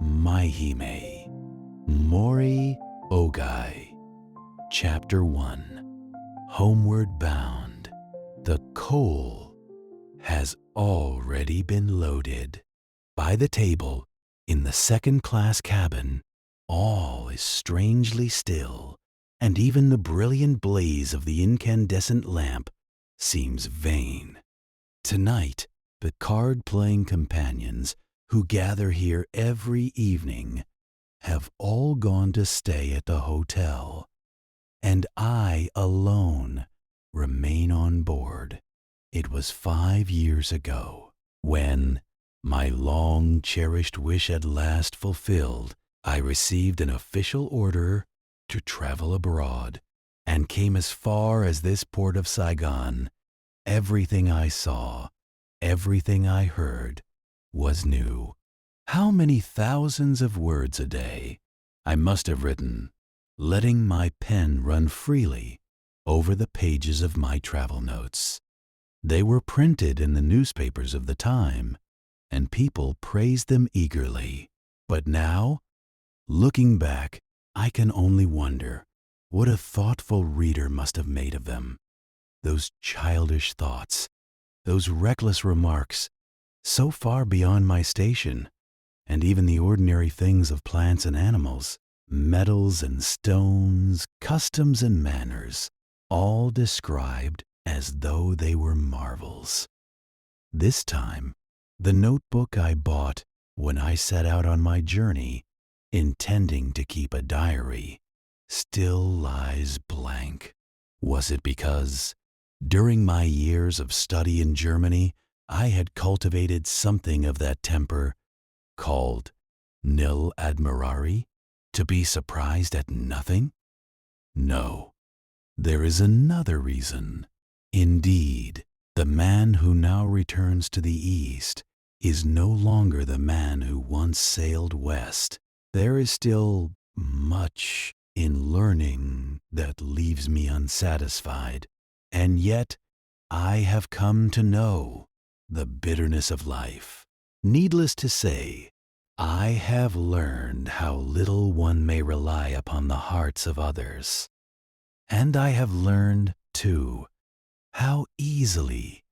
Maihime, Mori Ogai. Chapter 1. Homeward Bound. The coal has already been loaded. By the table, in the second-class cabin, all is strangely still, and even the brilliant blaze of the incandescent lamp seems vain. Tonight, the card-playing companions who gather here every evening have all gone to stay at the hotel, and I alone remain on board. It was 5 years ago when, my long-cherished wish at last fulfilled, I received an official order to travel abroad and came as far as this port of Saigon. Everything I saw, everything I heard, was new. How many thousands of words a day I must have written, letting my pen run freely over the pages of my travel notes. They were printed in the newspapers of the time, and people praised them eagerly. But now, looking back, I can only wonder what a thoughtful reader must have made of them. Those childish thoughts, those reckless remarks, so far beyond my station, and even the ordinary things of plants and animals, metals and stones, customs and manners, all described as though they were marvels. This time, the notebook I bought when I set out on my journey, intending to keep a diary, still lies blank. Was it because, during my years of study in Germany, I had cultivated something of that temper called nil admirari, to be surprised at nothing? No, there is another reason. Indeed, the man who now returns to the East is no longer the man who once sailed west. There is still much in learning that leaves me unsatisfied, and yet I have come to know the bitterness of life. Needless to say, I have learned how little one may rely upon the hearts of others. And I have learned, too, how easily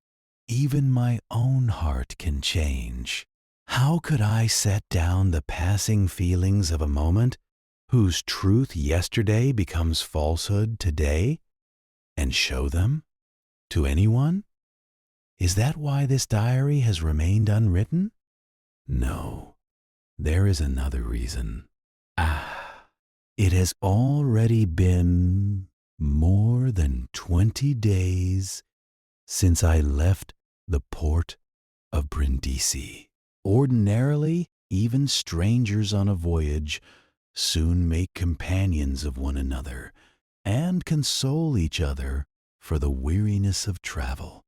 even my own heart can change. How could I set down the passing feelings of a moment whose truth yesterday becomes falsehood today, and show them to anyone? Is that why this diary has remained unwritten? No, there is another reason. It has already been more than 20 days since I left the port of Brindisi. Ordinarily, even strangers on a voyage soon make companions of one another and console each other for the weariness of travel.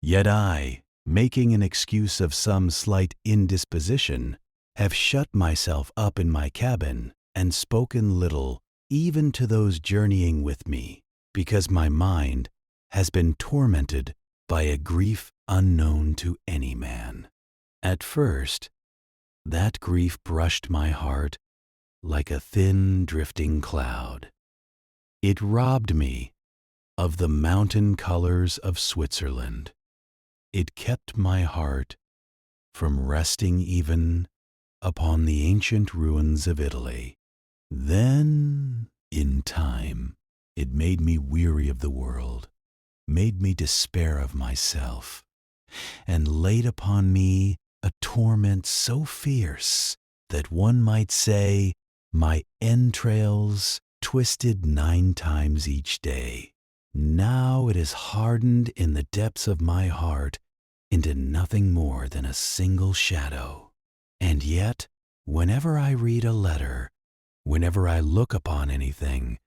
Yet I, making an excuse of some slight indisposition, have shut myself up in my cabin and spoken little even to those journeying with me, because my mind has been tormented by a grief unknown to any man. At first, that grief brushed my heart like a thin drifting cloud. It robbed me of the mountain colors of Switzerland. It kept my heart from resting even upon the ancient ruins of Italy. Then, in time, it made me weary of the world, made me despair of myself, and laid upon me a torment so fierce that one might say my entrails twisted 9 times each day. Now it is hardened in the depths of my heart into nothing more than a single shadow. And yet, whenever I read a letter, whenever I look upon anything,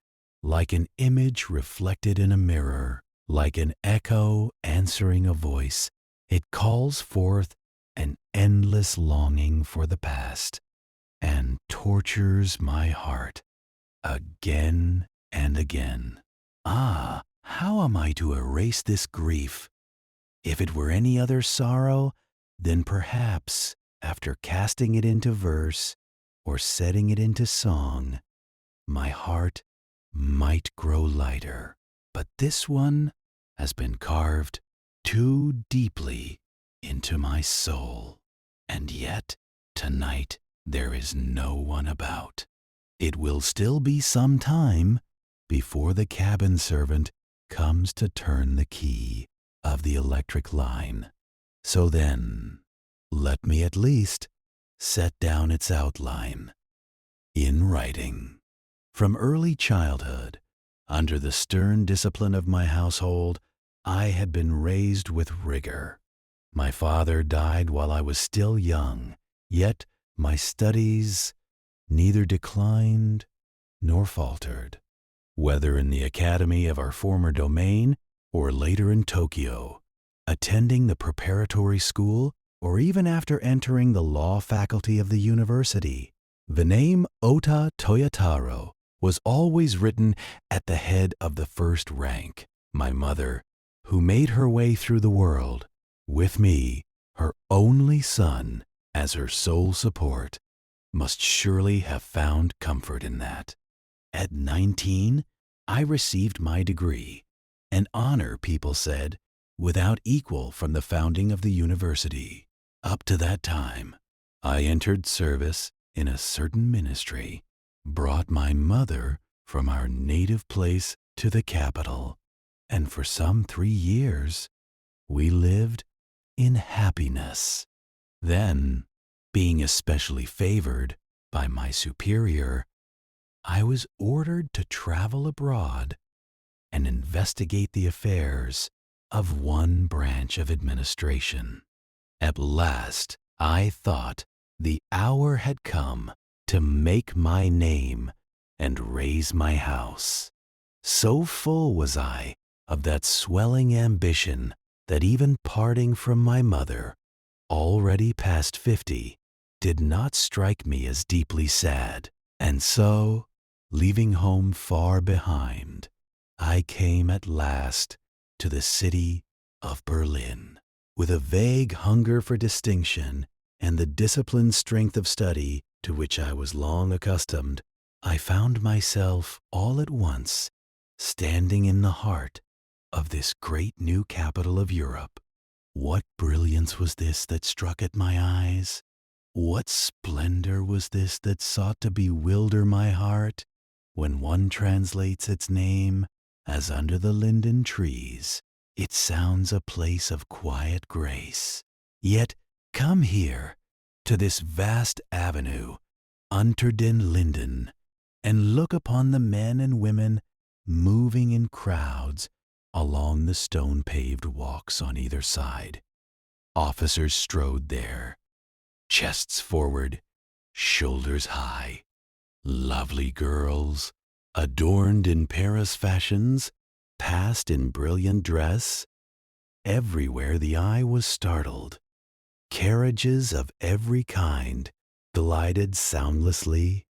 like an image reflected in a mirror, like an echo answering a voice, it calls forth an endless longing for the past and tortures my heart again and again. How am I to erase this grief? If it were any other sorrow, then perhaps, after casting it into verse, or setting it into song, my heart might grow lighter, but this one has been carved too deeply into my soul. And yet, tonight there is no one about. It will still be some time before the cabin servant comes to turn the key of the electric line. So then, let me at least set down its outline in writing. From early childhood, under the stern discipline of my household, I had been raised with rigor. My father died while I was still young, yet my studies neither declined nor faltered. Whether in the academy of our former domain or later in Tokyo, attending the preparatory school, or even after entering the law faculty of the university, the name Ota Toyotaro was always written at the head of the first rank. My mother, who made her way through the world, with me, her only son, as her sole support, must surely have found comfort in that. At 19, I received my degree, an honor, people said, without equal from the founding of the university. Up to that time, I entered service in a certain ministry, brought my mother from our native place to the capital, and for some 3 years, we lived in happiness. Then, being especially favored by my superior, I was ordered to travel abroad and investigate the affairs of one branch of administration. At last, I thought the hour had come to make my name and raise my house. So full was I of that swelling ambition that even parting from my mother, already past 50, did not strike me as deeply sad. And so, leaving home far behind, I came at last to the city of Berlin. With a vague hunger for distinction and the disciplined strength of study to which I was long accustomed, I found myself all at once standing in the heart of this great new capital of Europe. What brilliance was this that struck at my eyes? What splendor was this that sought to bewilder my heart when one translates its name as under the linden trees? It sounds a place of quiet grace. Yet come here, to this vast avenue, unter den Linden, and look upon the men and women moving in crowds along the stone-paved walks on either side. Officers strode there, chests forward, shoulders high. Lovely girls, adorned in Paris fashions, passed in brilliant dress. Everywhere the eye was startled. Carriages of every kind glided soundlessly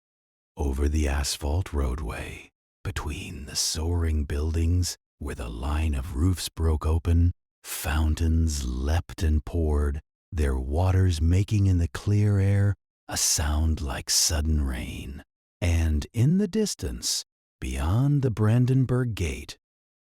over the asphalt roadway. Between the soaring buildings, where the line of roofs broke open, fountains leapt and poured, their waters making in the clear air a sound like sudden rain. And in the distance, beyond the Brandenburg Gate,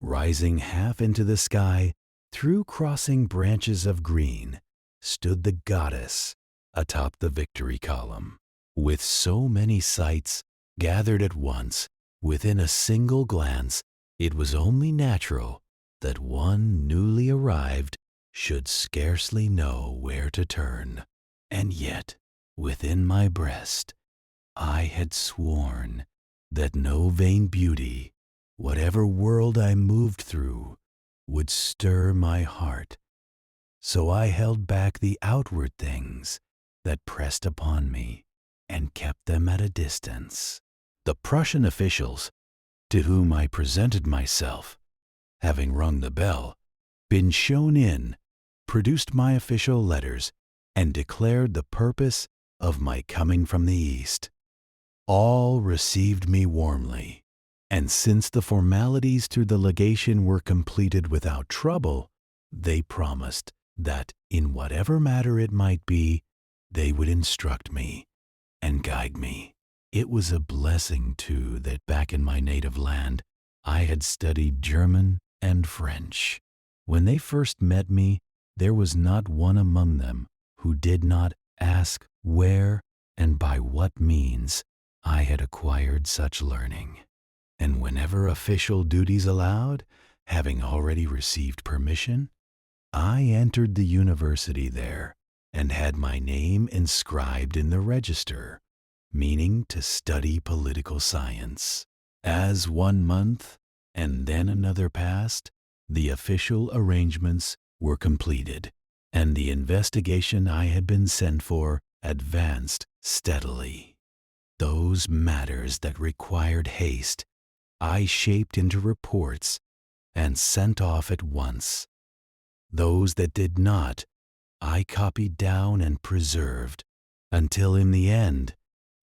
rising half into the sky through crossing branches of green, stood the goddess atop the victory column. With so many sights gathered at once within a single glance, it was only natural that one newly arrived should scarcely know where to turn. And yet, within my breast, I had sworn that no vain beauty, whatever world I moved through, would stir my heart. So I held back the outward things that pressed upon me and kept them at a distance. The Prussian officials, to whom I presented myself, having rung the bell, been shown in, produced my official letters, and declared the purpose of my coming from the East. All received me warmly, and since the formalities to the legation were completed without trouble, they promised that in whatever matter it might be, they would instruct me, and guide me. It was a blessing, too, that back in my native land, I had studied German and French. When they first met me, there was not one among them who did not ask where and by what means I had acquired such learning. And whenever official duties allowed, having already received permission, I entered the university there and had my name inscribed in the register, meaning to study political science. As 1 month and then another passed, the official arrangements were completed, and the investigation I had been sent for advanced steadily. Those matters that required haste I shaped into reports and sent off at once. Those that did not, I copied down and preserved, until in the end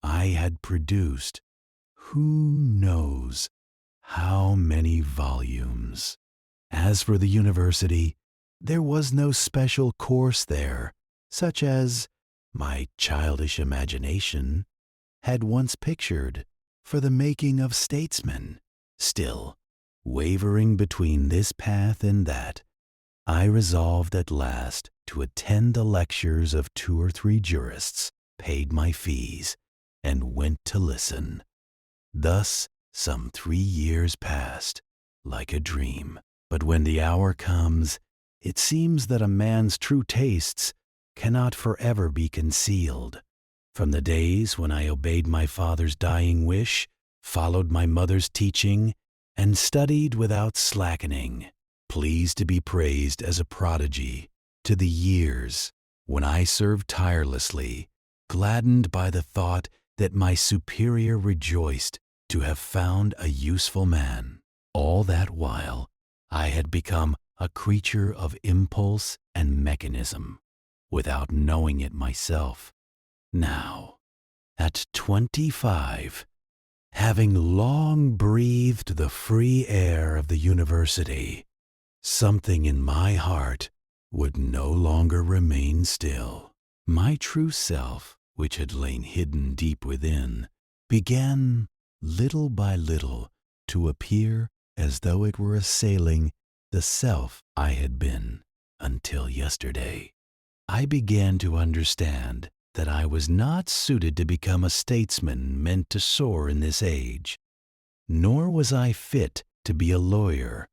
I had produced who knows how many volumes. As for the university, there was no special course there, such as my childish imagination had once pictured for the making of statesmen. Still, wavering between this path and that, I resolved at last to attend the lectures of 2 or 3 jurists, paid my fees, and went to listen. Thus, some 3 years passed, like a dream. But when the hour comes, it seems that a man's true tastes cannot forever be concealed. From the days when I obeyed my father's dying wish, followed my mother's teaching, and studied without slackening, pleased to be praised as a prodigy, to the years when I served tirelessly, gladdened by the thought that my superior rejoiced to have found a useful man. All that while, I had become a creature of impulse and mechanism, without knowing it myself. Now, at 25, having long breathed the free air of the university, something in my heart would no longer remain still. My true self, which had lain hidden deep within, began little by little to appear as though it were assailing the self I had been until yesterday. I began to understand that I was not suited to become a statesman meant to soar in this age, nor was I fit to be a lawyer,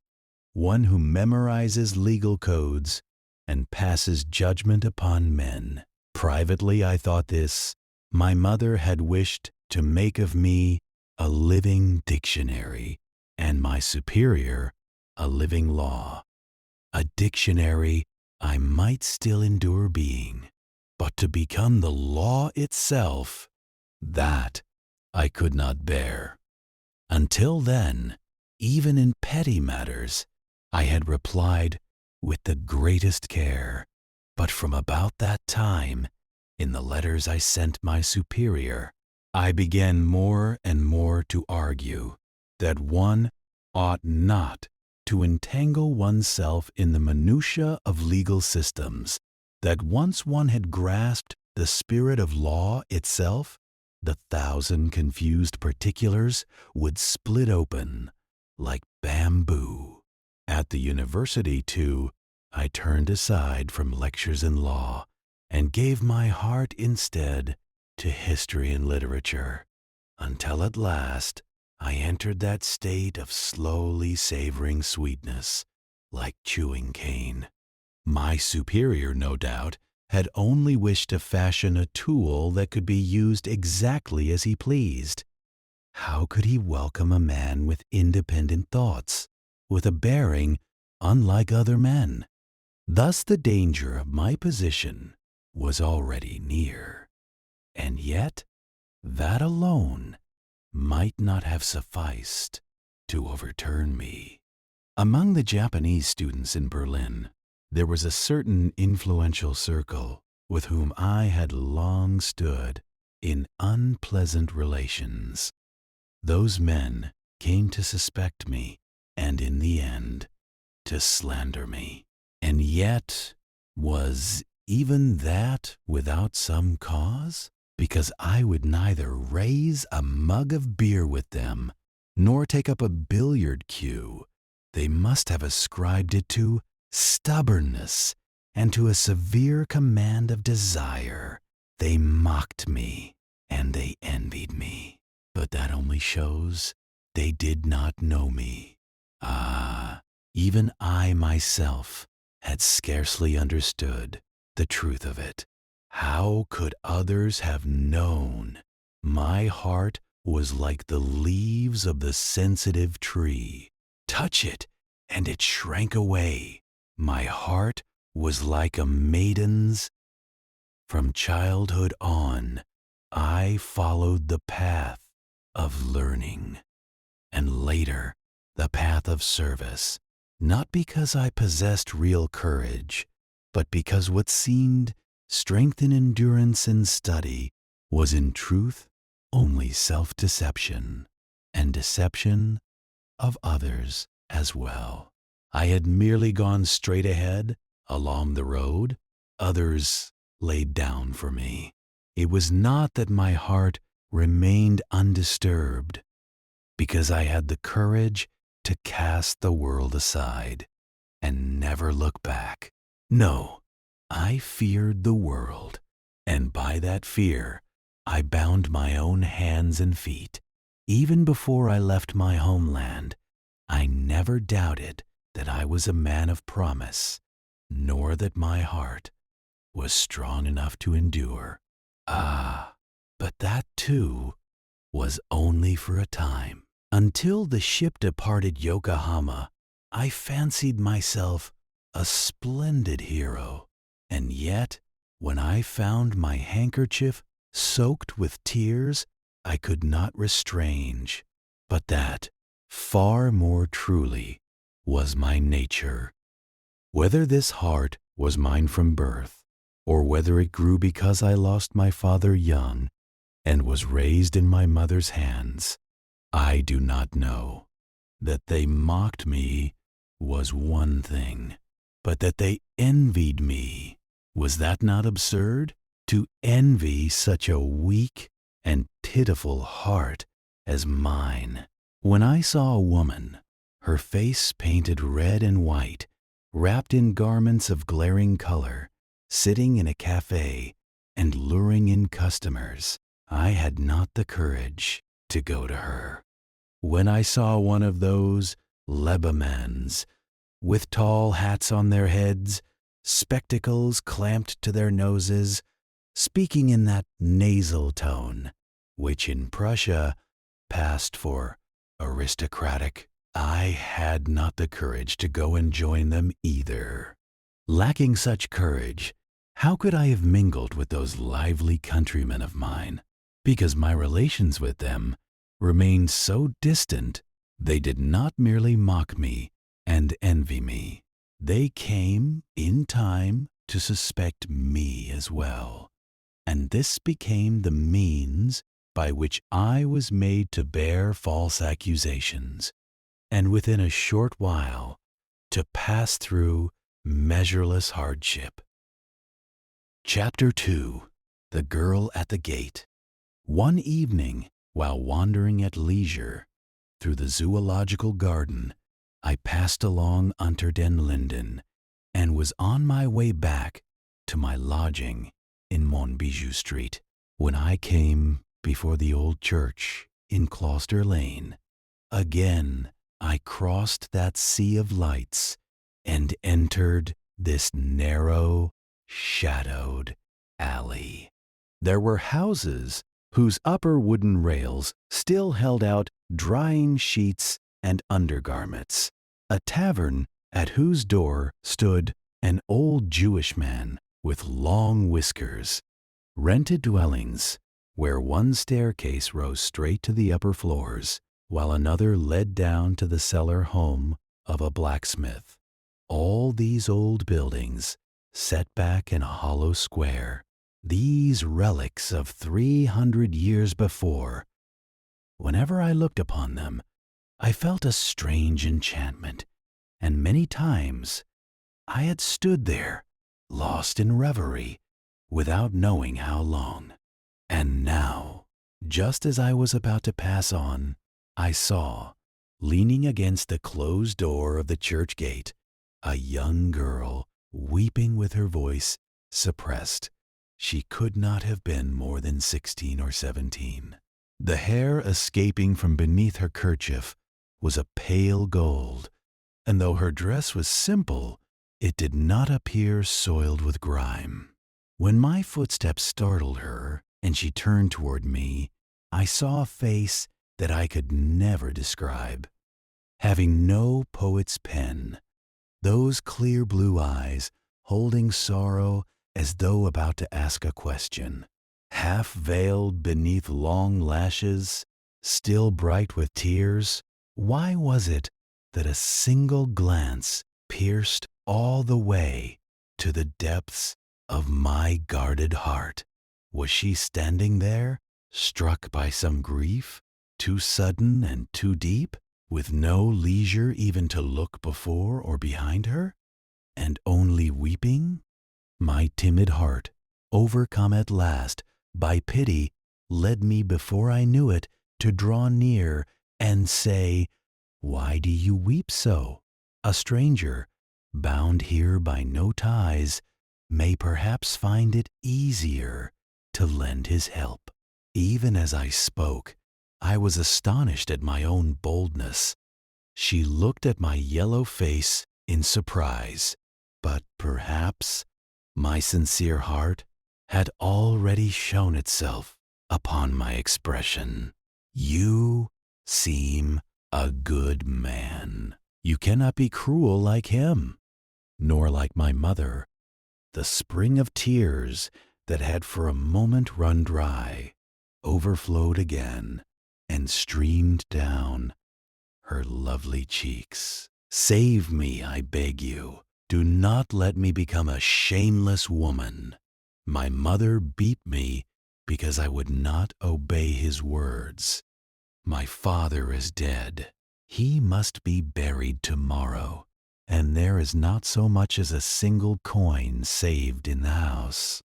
one who memorizes legal codes and passes judgment upon men. Privately, I thought this. My mother had wished to make of me a living dictionary, and my superior a living law. A dictionary I might still endure being, but to become the law itself, that I could not bear. Until then, even in petty matters, I had replied with the greatest care, but from about that time, in the letters I sent my superior, I began more and more to argue that one ought not to entangle oneself in the minutiae of legal systems, that once one had grasped the spirit of law itself, the 1,000 confused particulars would split open like bamboo. At the university, too, I turned aside from lectures in law and gave my heart instead to history and literature, until at last I entered that state of slowly savoring sweetness, like chewing cane. My superior, no doubt, had only wished to fashion a tool that could be used exactly as he pleased. How could he welcome a man with independent thoughts, with a bearing unlike other men? Thus the danger of my position was already near, and yet that alone might not have sufficed to overturn me. Among the Japanese students in Berlin, there was a certain influential circle with whom I had long stood in unpleasant relations. Those men came to suspect me, and in the end, to slander me. And yet, was even that without some cause? because I would neither raise a mug of beer with them nor take up a billiard cue. They must have ascribed it to stubbornness and to a severe command of desire. They mocked me and they envied me, but that only shows they did not know me. Ah, even I myself had scarcely understood the truth of it. How could others have known? My heart was like the leaves of the sensitive tree. Touch it, and it shrank away. My heart was like a maiden's. From childhood on, I followed the path of learning, and later the path of service, not because I possessed real courage, but because what seemed strength in endurance and study was in truth only self-deception, and deception of others as well. I had merely gone straight ahead along the road others laid down for me. It was not that my heart remained undisturbed, because I had the courage to cast the world aside and never look back. No, I feared the world, and by that fear I bound my own hands and feet. Even before I left my homeland, I never doubted that I was a man of promise, nor that my heart was strong enough to endure. Ah, but that too was only for a time. Until the ship departed Yokohama, I fancied myself a splendid hero, and yet when I found my handkerchief soaked with tears, I could not restrain. But that, far more truly, was my nature. Whether this heart was mine from birth, or whether it grew because I lost my father young and was raised in my mother's hands, I do not know. That they mocked me was one thing, but that they envied me, was that not absurd? To envy such a weak and pitiful heart as mine. When I saw a woman, her face painted red and white, wrapped in garments of glaring color, sitting in a cafe and luring in customers, I had not the courage to go to her. When I saw one of those Lebamans, with tall hats on their heads, spectacles clamped to their noses, speaking in that nasal tone, which in Prussia passed for aristocratic, I had not the courage to go and join them either. Lacking such courage, how could I have mingled with those lively countrymen of mine? Because my relations with them remained so distant, they did not merely mock me and envy me. They came, in time, to suspect me as well. And this became the means by which I was made to bear false accusations, and within a short while to pass through measureless hardship. Chapter 2. The Girl at the Gate. One evening, while wandering at leisure through the zoological garden, I passed along Unter den Linden and was on my way back to my lodging in Monbijou Street when I came before the old church in Closter Lane. Again, I crossed that sea of lights and entered this narrow, shadowed alley. There were houses whose upper wooden rails still held out drying sheets and undergarments, a tavern at whose door stood an old Jewish man with long whiskers, rented dwellings where one staircase rose straight to the upper floors, while another led down to the cellar home of a blacksmith. All these old buildings, set back in a hollow square, these relics of 300 years before, whenever I looked upon them, I felt a strange enchantment, and many times I had stood there, lost in reverie, without knowing how long. And now, just as I was about to pass on, I saw, leaning against the closed door of the church gate, a young girl weeping with her voice suppressed. She could not have been more than 16 or 17. The hair escaping from beneath her kerchief was a pale gold, and though her dress was simple, it did not appear soiled with grime. When my footsteps startled her and she turned toward me, I saw a face that I could never describe. Having no poet's pen, those clear blue eyes holding sorrow as though about to ask a question, half veiled beneath long lashes, still bright with tears, why was it that a single glance pierced all the way to the depths of my guarded heart? Was she standing there, struck by some grief, too sudden and too deep, with no leisure even to look before or behind her, and only weeping? My timid heart, overcome at last by pity, led me before I knew it to draw near and say, "Why do you weep so? A stranger, bound here by no ties, may perhaps find it easier to lend his help." Even as I spoke, I was astonished at my own boldness. She looked at my yellow face in surprise, but perhaps my sincere heart had already shown itself upon my expression. "You seem a good man. You cannot be cruel like him, nor like my mother." The spring of tears that had for a moment run dry overflowed again and streamed down her lovely cheeks. "Save me, I beg you. Do not let me become a shameless woman. My mother beat me because I would not obey his words. My father is dead. He must be buried tomorrow, and there is not so much as a single coin saved in the house."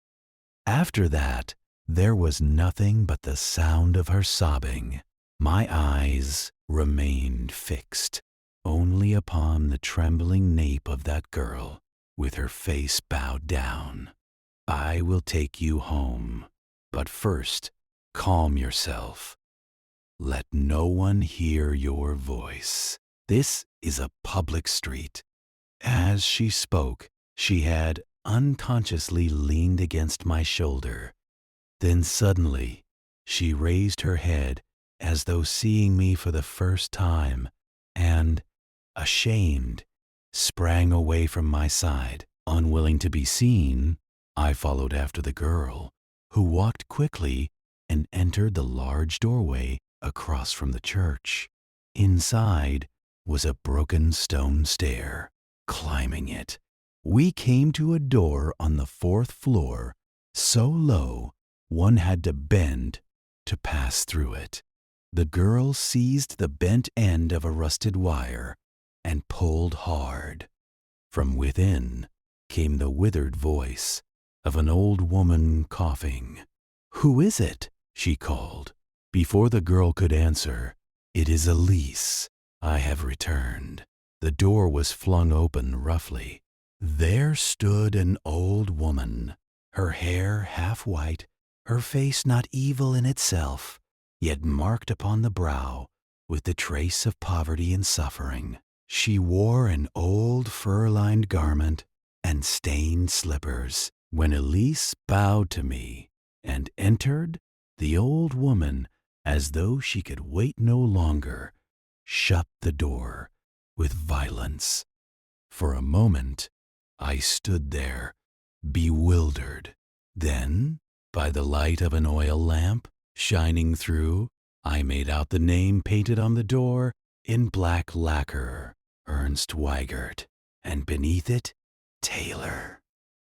After that, there was nothing but the sound of her sobbing. My eyes remained fixed only upon the trembling nape of that girl, with her face bowed down. "I will take you home, but first calm yourself. Let no one hear your voice. This is a public street." As she spoke, she had unconsciously leaned against my shoulder. Then suddenly she raised her head as though seeing me for the first time, and, ashamed, sprang away from my side. Unwilling to be seen, I followed after the girl, who walked quickly and entered the large doorway across from the church. Inside was a broken stone stair. Climbing it, we came to a door on the 4th floor, so low one had to bend to pass through it. The girl seized the bent end of a rusted wire and pulled hard. From within came the withered voice of an old woman coughing. "Who is it?" she called. Before the girl could answer, "It is Elis. I have returned." The door was flung open roughly. There stood an old woman, her hair half white, her face not evil in itself, yet marked upon the brow with the trace of poverty and suffering. She wore an old fur-lined garment and stained slippers. When Elis bowed to me and entered, the old woman, as though she could wait no longer, shut the door with violence. For a moment, I stood there, bewildered. Then, by the light of an oil lamp shining through, I made out the name painted on the door in black lacquer, Ernst Weigert, and beneath it, Taylor.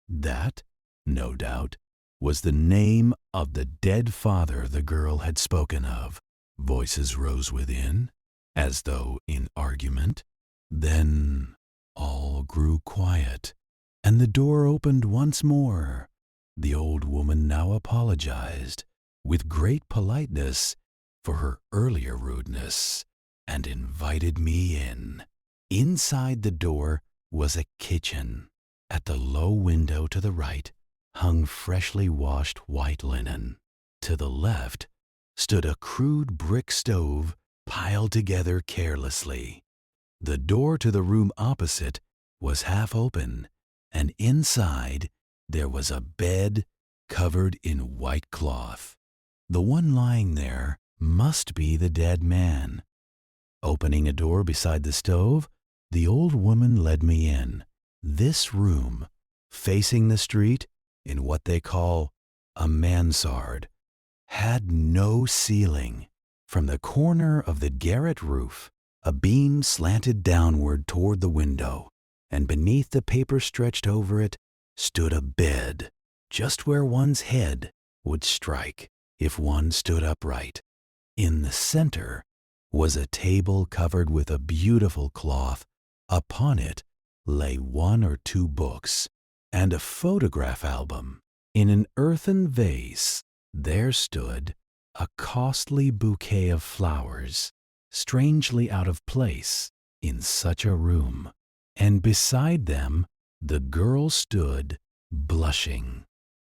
That, no doubt, was the name of the dead father the girl had spoken of. Voices rose within, as though in argument. Then all grew quiet, and the door opened once more. The old woman now apologized with great politeness for her earlier rudeness, and invited me in. Inside the door was a kitchen. At the low window to the right hung freshly washed white linen. To the left stood a crude brick stove piled together carelessly. The door to the room opposite was half open, and inside there was a bed covered in white cloth. The one lying there must be the dead man. Opening a door beside the stove, the old woman led me in. This room, facing the street in what they call a mansard, had no ceiling. From the corner of the garret roof, a beam slanted downward toward the window, and beneath the paper stretched over it stood a bed, just where one's head would strike if one stood upright. In the center was a table covered with a beautiful cloth. Upon it lay 1 or 2 books and a photograph album. In an earthen vase there stood a costly bouquet of flowers, strangely out of place in such a room, and beside them the girl stood blushing.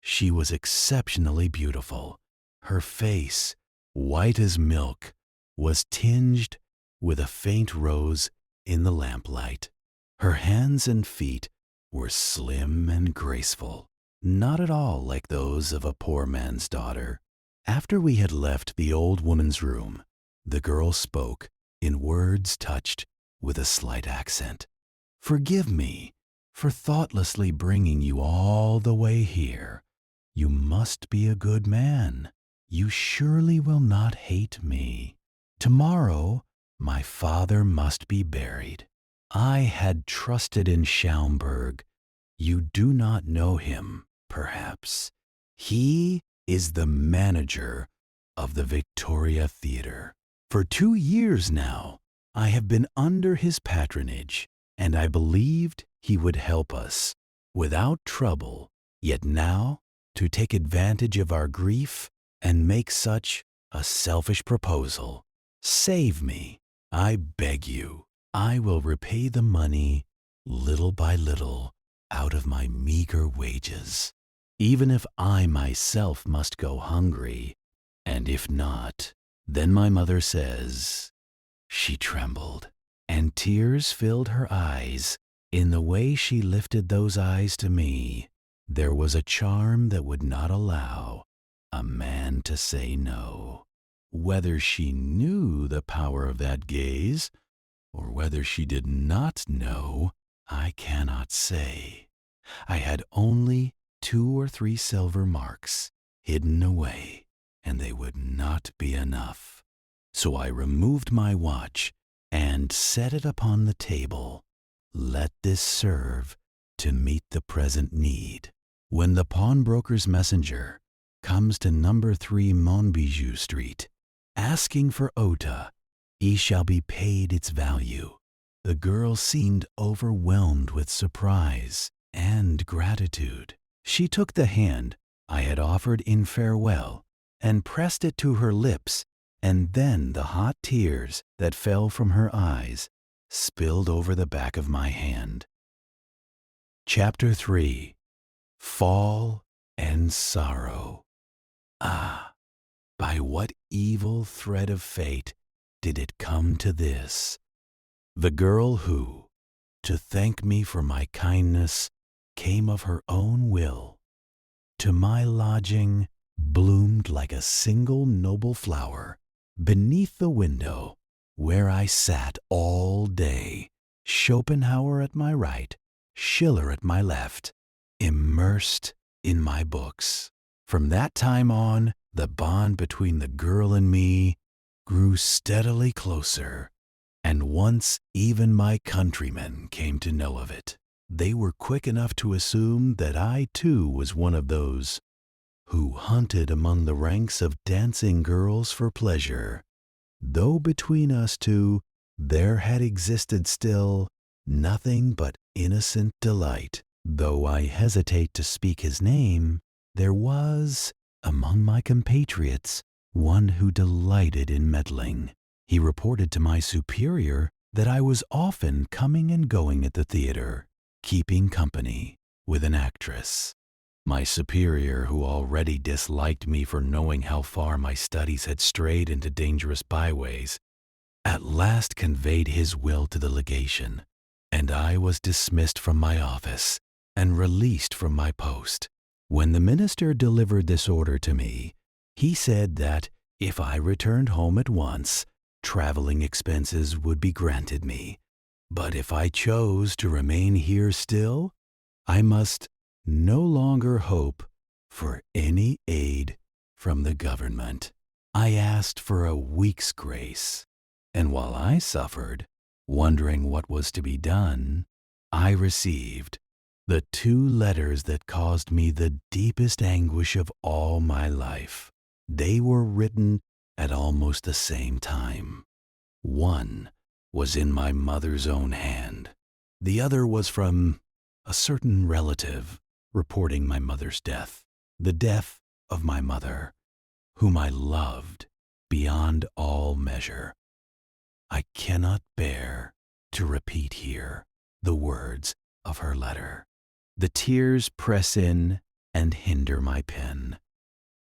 She was exceptionally beautiful. Her face, white as milk, was tinged with a faint rose in the lamplight. Her hands and feet were slim and graceful, not at all like those of a poor man's daughter. After we had left the old woman's room, the girl spoke in words touched with a slight accent. "Forgive me for thoughtlessly bringing you all the way here. You must be a good man. You surely will not hate me. Tomorrow my father must be buried. I had trusted in Schaumburg. You do not know him, perhaps. He is the manager of the Victoria Theatre. For 2 years now, I have been under his patronage, and I believed he would help us without trouble. Yet now, to take advantage of our grief and make such a selfish proposal. Save me, I beg you. I will repay the money little by little out of my meager wages, even if I myself must go hungry, and if not, then my mother says." She trembled, and tears filled her eyes. In the way she lifted those eyes to me, there was a charm that would not allow a man to say no. Whether she knew the power of that gaze, or whether she did not know, I cannot say. I had only 2 or 3 silver marks hidden away, and they would not be enough. So I removed my watch and set it upon the table. Let this serve to meet the present need. When the pawnbroker's messenger comes to number 3 Monbijou Street, asking for Ota, he shall be paid its value. The girl seemed overwhelmed with surprise and gratitude. She took the hand I had offered in farewell and pressed it to her lips, and then the hot tears that fell from her eyes spilled over the back of my hand. Chapter 3. Fall and Sorrow. Ah, by what evil thread of fate did it come to this? The girl who, to thank me for my kindness, came of her own will, to my lodging bloomed like a single noble flower beneath the window where I sat all day, Schopenhauer at my right, Schiller at my left, immersed in my books. From that time on, the bond between the girl and me grew steadily closer, and once even my countrymen came to know of it. They were quick enough to assume that I too was one of those who hunted among the ranks of dancing girls for pleasure, though between us two there had existed still nothing but innocent delight. Though I hesitate to speak his name, there was, among my compatriots one who delighted in meddling. He reported to my superior that I was often coming and going at the theater, keeping company with an actress. My superior, who already disliked me for knowing how far my studies had strayed into dangerous byways, at last conveyed his will to the legation, and I was dismissed from my office and released from my post. When the minister delivered this order to me, he said that if I returned home at once, traveling expenses would be granted me, but if I chose to remain here still, I must no longer hope for any aid from the government. I asked for a week's grace, and while I suffered, wondering what was to be done, I received the 2 letters that caused me the deepest anguish of all my life. They were written at almost the same time. One was in my mother's own hand. The other was from a certain relative reporting my mother's death, the death of my mother, whom I loved beyond all measure. I cannot bear to repeat here the words of her letter. The tears press in and hinder my pen.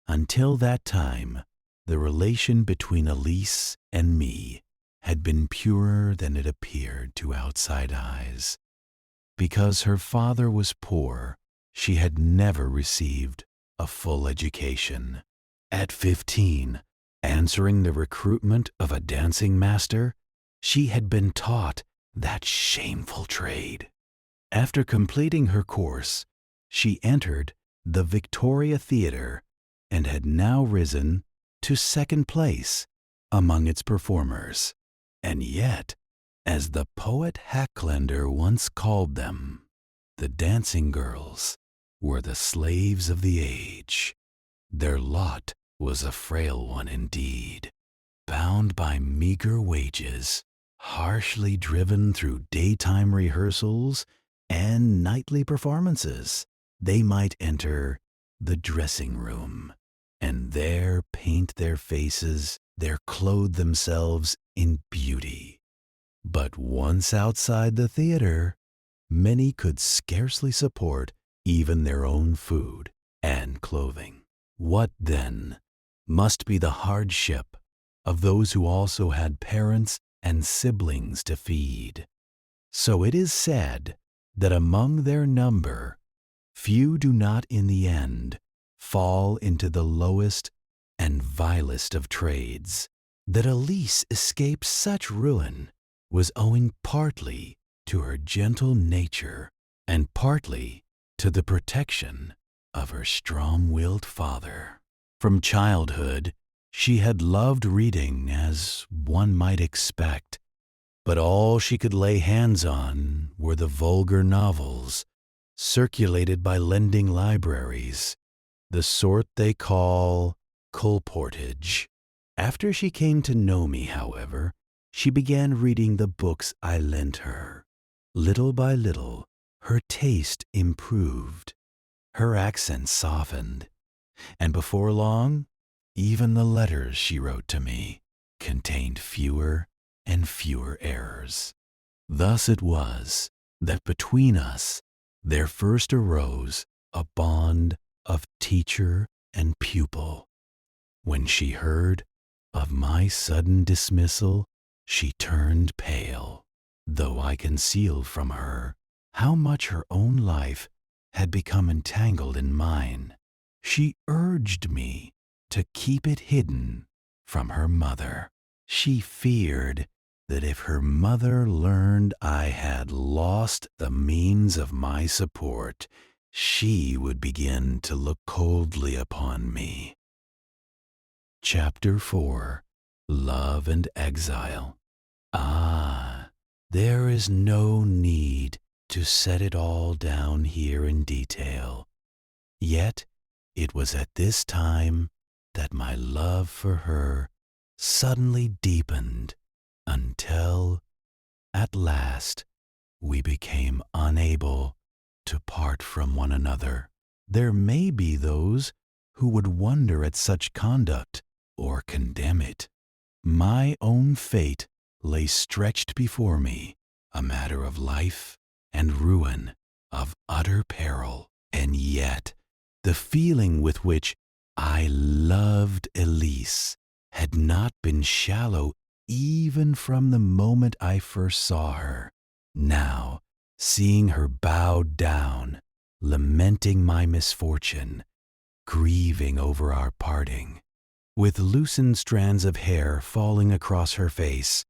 Until that time, the relation between Elis and me had been purer than it appeared to outside eyes. Because her father was poor, she had never received a full education. At 15, answering the recruitment of a dancing master, she had been taught that shameful trade. After completing her course, she entered the Victoria Theatre and had now risen to 2nd place among its performers. And yet, as the poet Hacklander once called them, the dancing girls were the slaves of the age. Their lot was a frail one indeed, bound by meager wages, harshly driven through daytime rehearsals and nightly performances. They might enter the dressing room, and there paint their faces, there clothe themselves in beauty. But once outside the theater, many could scarcely support even their own food and clothing. What, then, must be the hardship of those who also had parents and siblings to feed? So it is said that among their number, few do not in the end fall into the lowest and vilest of trades. That Elis escaped such ruin was owing partly to her gentle nature and partly to the protection of her strong-willed father. From childhood, she had loved reading as one might expect, but all she could lay hands on were the vulgar novels circulated by lending libraries, the sort they call colportage. After she came to know me, however, she began reading the books I lent her. Little by little, her taste improved, her accent softened, and before long, even the letters she wrote to me contained fewer and fewer errors. Thus it was that between us there first arose a bond of teacher and pupil. When she heard of my sudden dismissal, she turned pale, though I concealed from her how much her own life had become entangled in mine. She urged me to keep it hidden from her mother. She feared that if her mother learned I had lost the means of my support, she would begin to look coldly upon me. Chapter 4. Love and Exile. Ah, there is no need to set it all down here in detail. Yet it was at this time that my love for her suddenly deepened until, at last, we became unable to part from one another. There may be those who would wonder at such conduct or condemn it. My own fate lay stretched before me, a matter of life and ruin, of utter peril, and yet the feeling with which I loved Elis had not been shallow even from the moment I first saw her. Now, seeing her bowed down, lamenting my misfortune, grieving over our parting, with loosened strands of hair falling across her face,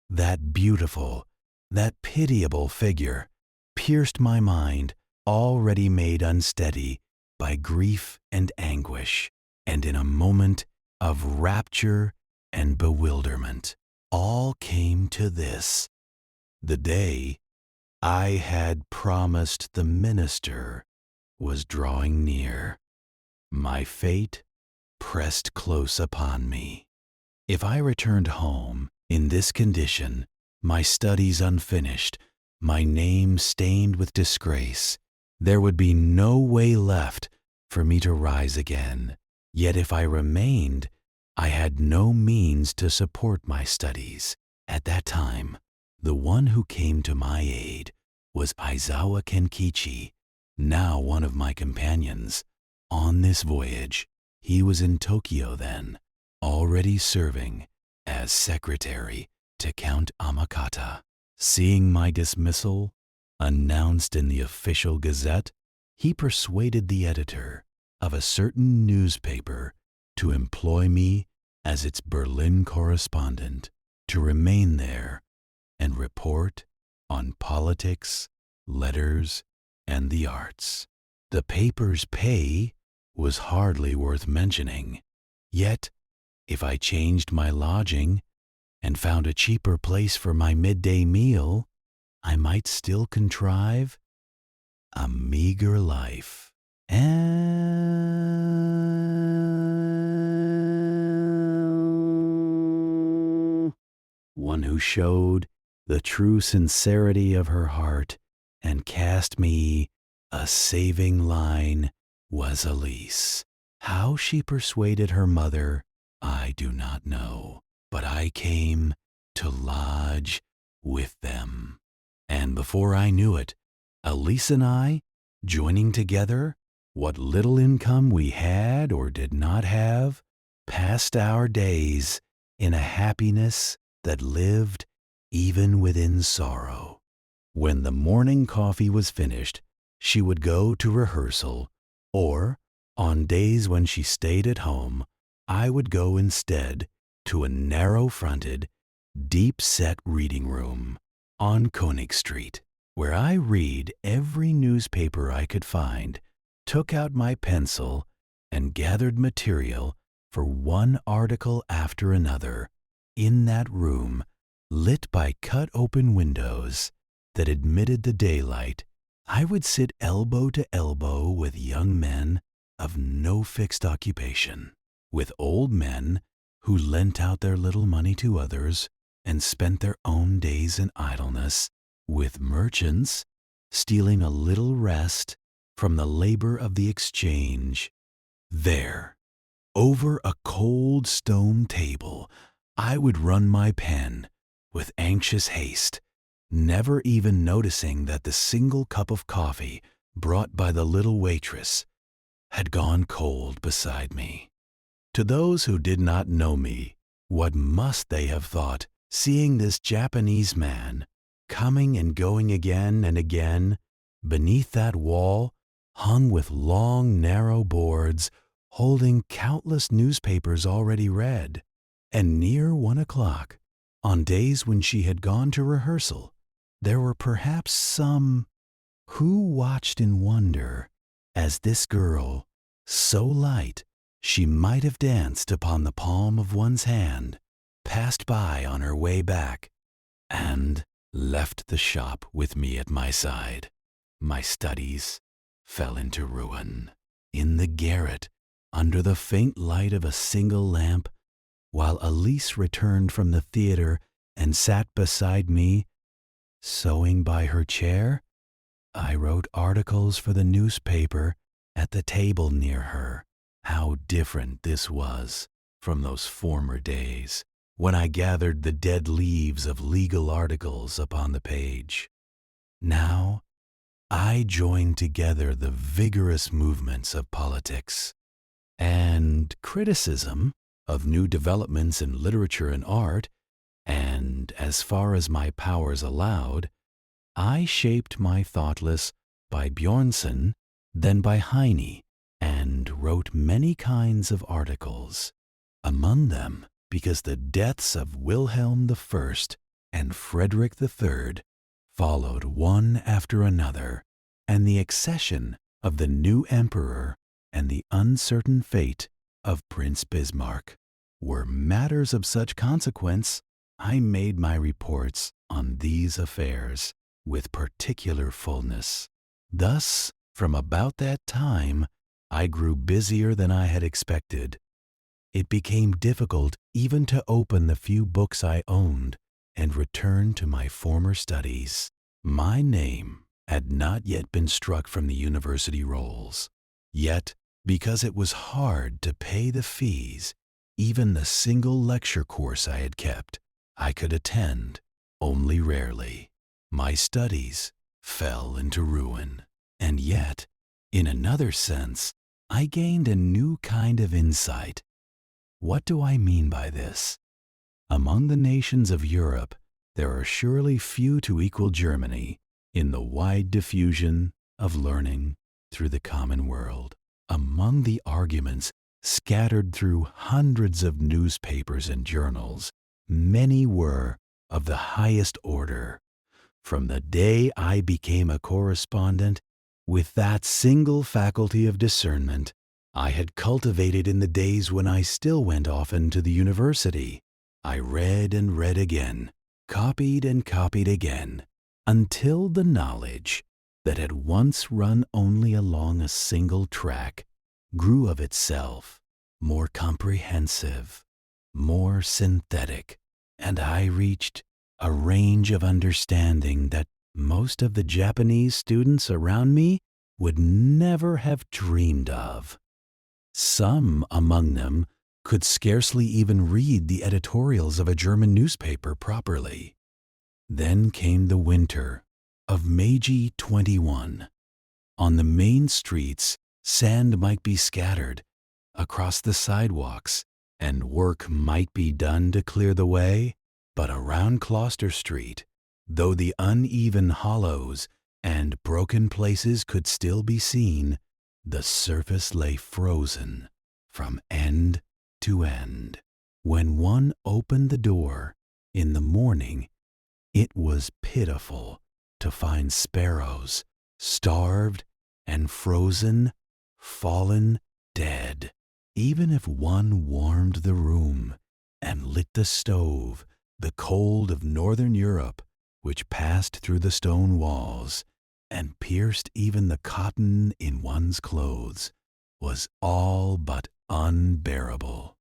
that beautiful, that pitiable figure pierced my mind, already made unsteady by grief and anguish, and in a moment of rapture and bewilderment, all came to this: the day I had promised the minister was drawing near. My fate pressed close upon me. If I returned home in this condition, my studies unfinished, my name stained with disgrace, there would be no way left for me to rise again. Yet if I remained, I had no means to support my studies. At that time, the one who came to my aid was Aizawa Kenkichi, now one of my companions. On this voyage, he was in Tokyo then, already serving as secretary to Count Amakata. Seeing my dismissal announced in the official gazette, he persuaded the editor of a certain newspaper to employ me as its Berlin correspondent, to remain there and report on politics, letters, and the arts. The paper's pay was hardly worth mentioning, yet if I changed my lodging and found a cheaper place for my midday meal, I might still contrive a meager life. And one who showed the true sincerity of her heart and cast me a saving line was Elis. How she persuaded her mother, I do not know, but I came to lodge with them. And before I knew it, Elis and I, joining together what little income we had or did not have, passed our days in a happiness that lived even within sorrow. When the morning coffee was finished, she would go to rehearsal, or, on days when she stayed at home, I would go instead to a narrow-fronted, deep-set reading room on Koenig Street, where I read every newspaper I could find, took out my pencil, and gathered material for one article after another. In that room, lit by cut-open windows that admitted the daylight, I would sit elbow to elbow with young men of no fixed occupation, with old men who lent out their little money to others and spent their own days in idleness, with merchants stealing a little rest from the labor of the exchange. There, over a cold stone table, I would run my pen with anxious haste, never even noticing that the single cup of coffee brought by the little waitress had gone cold beside me. To those who did not know me, what must they have thought, seeing this Japanese man coming and going again and again beneath that wall hung with long, narrow boards holding countless newspapers already read, and near 1 o'clock, on days when she had gone to rehearsal, there were perhaps some who watched in wonder as this girl, so light she might have danced upon the palm of one's hand, passed by on her way back, and left the shop with me at my side. My studies fell into ruin. In the garret, under the faint light of a single lamp, while Elis returned from the theater and sat beside me, sewing by her chair, I wrote articles for the newspaper at the table near her, How different this was from those former days when I gathered the dead leaves of legal articles upon the page. Now, I joined together the vigorous movements of politics and criticism of new developments in literature and art, and as far as my powers allowed, I shaped my thoughtless by Bjornson, then by Heine, and wrote many kinds of articles. Among them, because the deaths of Wilhelm I and Frederick III followed one after another, and the accession of the new emperor and the uncertain fate of Prince Bismarck were matters of such consequence, I made my reports on these affairs with particular fullness. Thus, from about that time, I grew busier than I had expected. It became difficult even to open the few books I owned and return to my former studies. My name had not yet been struck from the university rolls. Yet, because it was hard to pay the fees, even the single lecture course I had kept, I could attend only rarely. My studies fell into ruin. And yet, in another sense, I gained a new kind of insight. What do I mean by this? Among the nations of Europe, there are surely few to equal Germany in the wide diffusion of learning through the common world. Among the arguments scattered through hundreds of newspapers and journals, many were of the highest order. From the day I became a correspondent, with that single faculty of discernment I had cultivated in the days when I still went often to the university, I read and read again, copied and copied again, until the knowledge that had once run only along a single track grew of itself, more comprehensive, more synthetic, and I reached a range of understanding that most of the Japanese students around me would never have dreamed of. Some among them could scarcely even read the editorials of a German newspaper properly. Then came the winter of Meiji 21. On the main streets, sand might be scattered across the sidewalks, and work might be done to clear the way, but around Gloucester Street, though the uneven hollows and broken places could still be seen, the surface lay frozen from end to end. When one opened the door in the morning, it was pitiful to find sparrows starved and frozen, fallen dead. Even if one warmed the room and lit the stove, the cold of northern Europe, which passed through the stone walls and pierced even the cotton in one's clothes, was all but unbearable.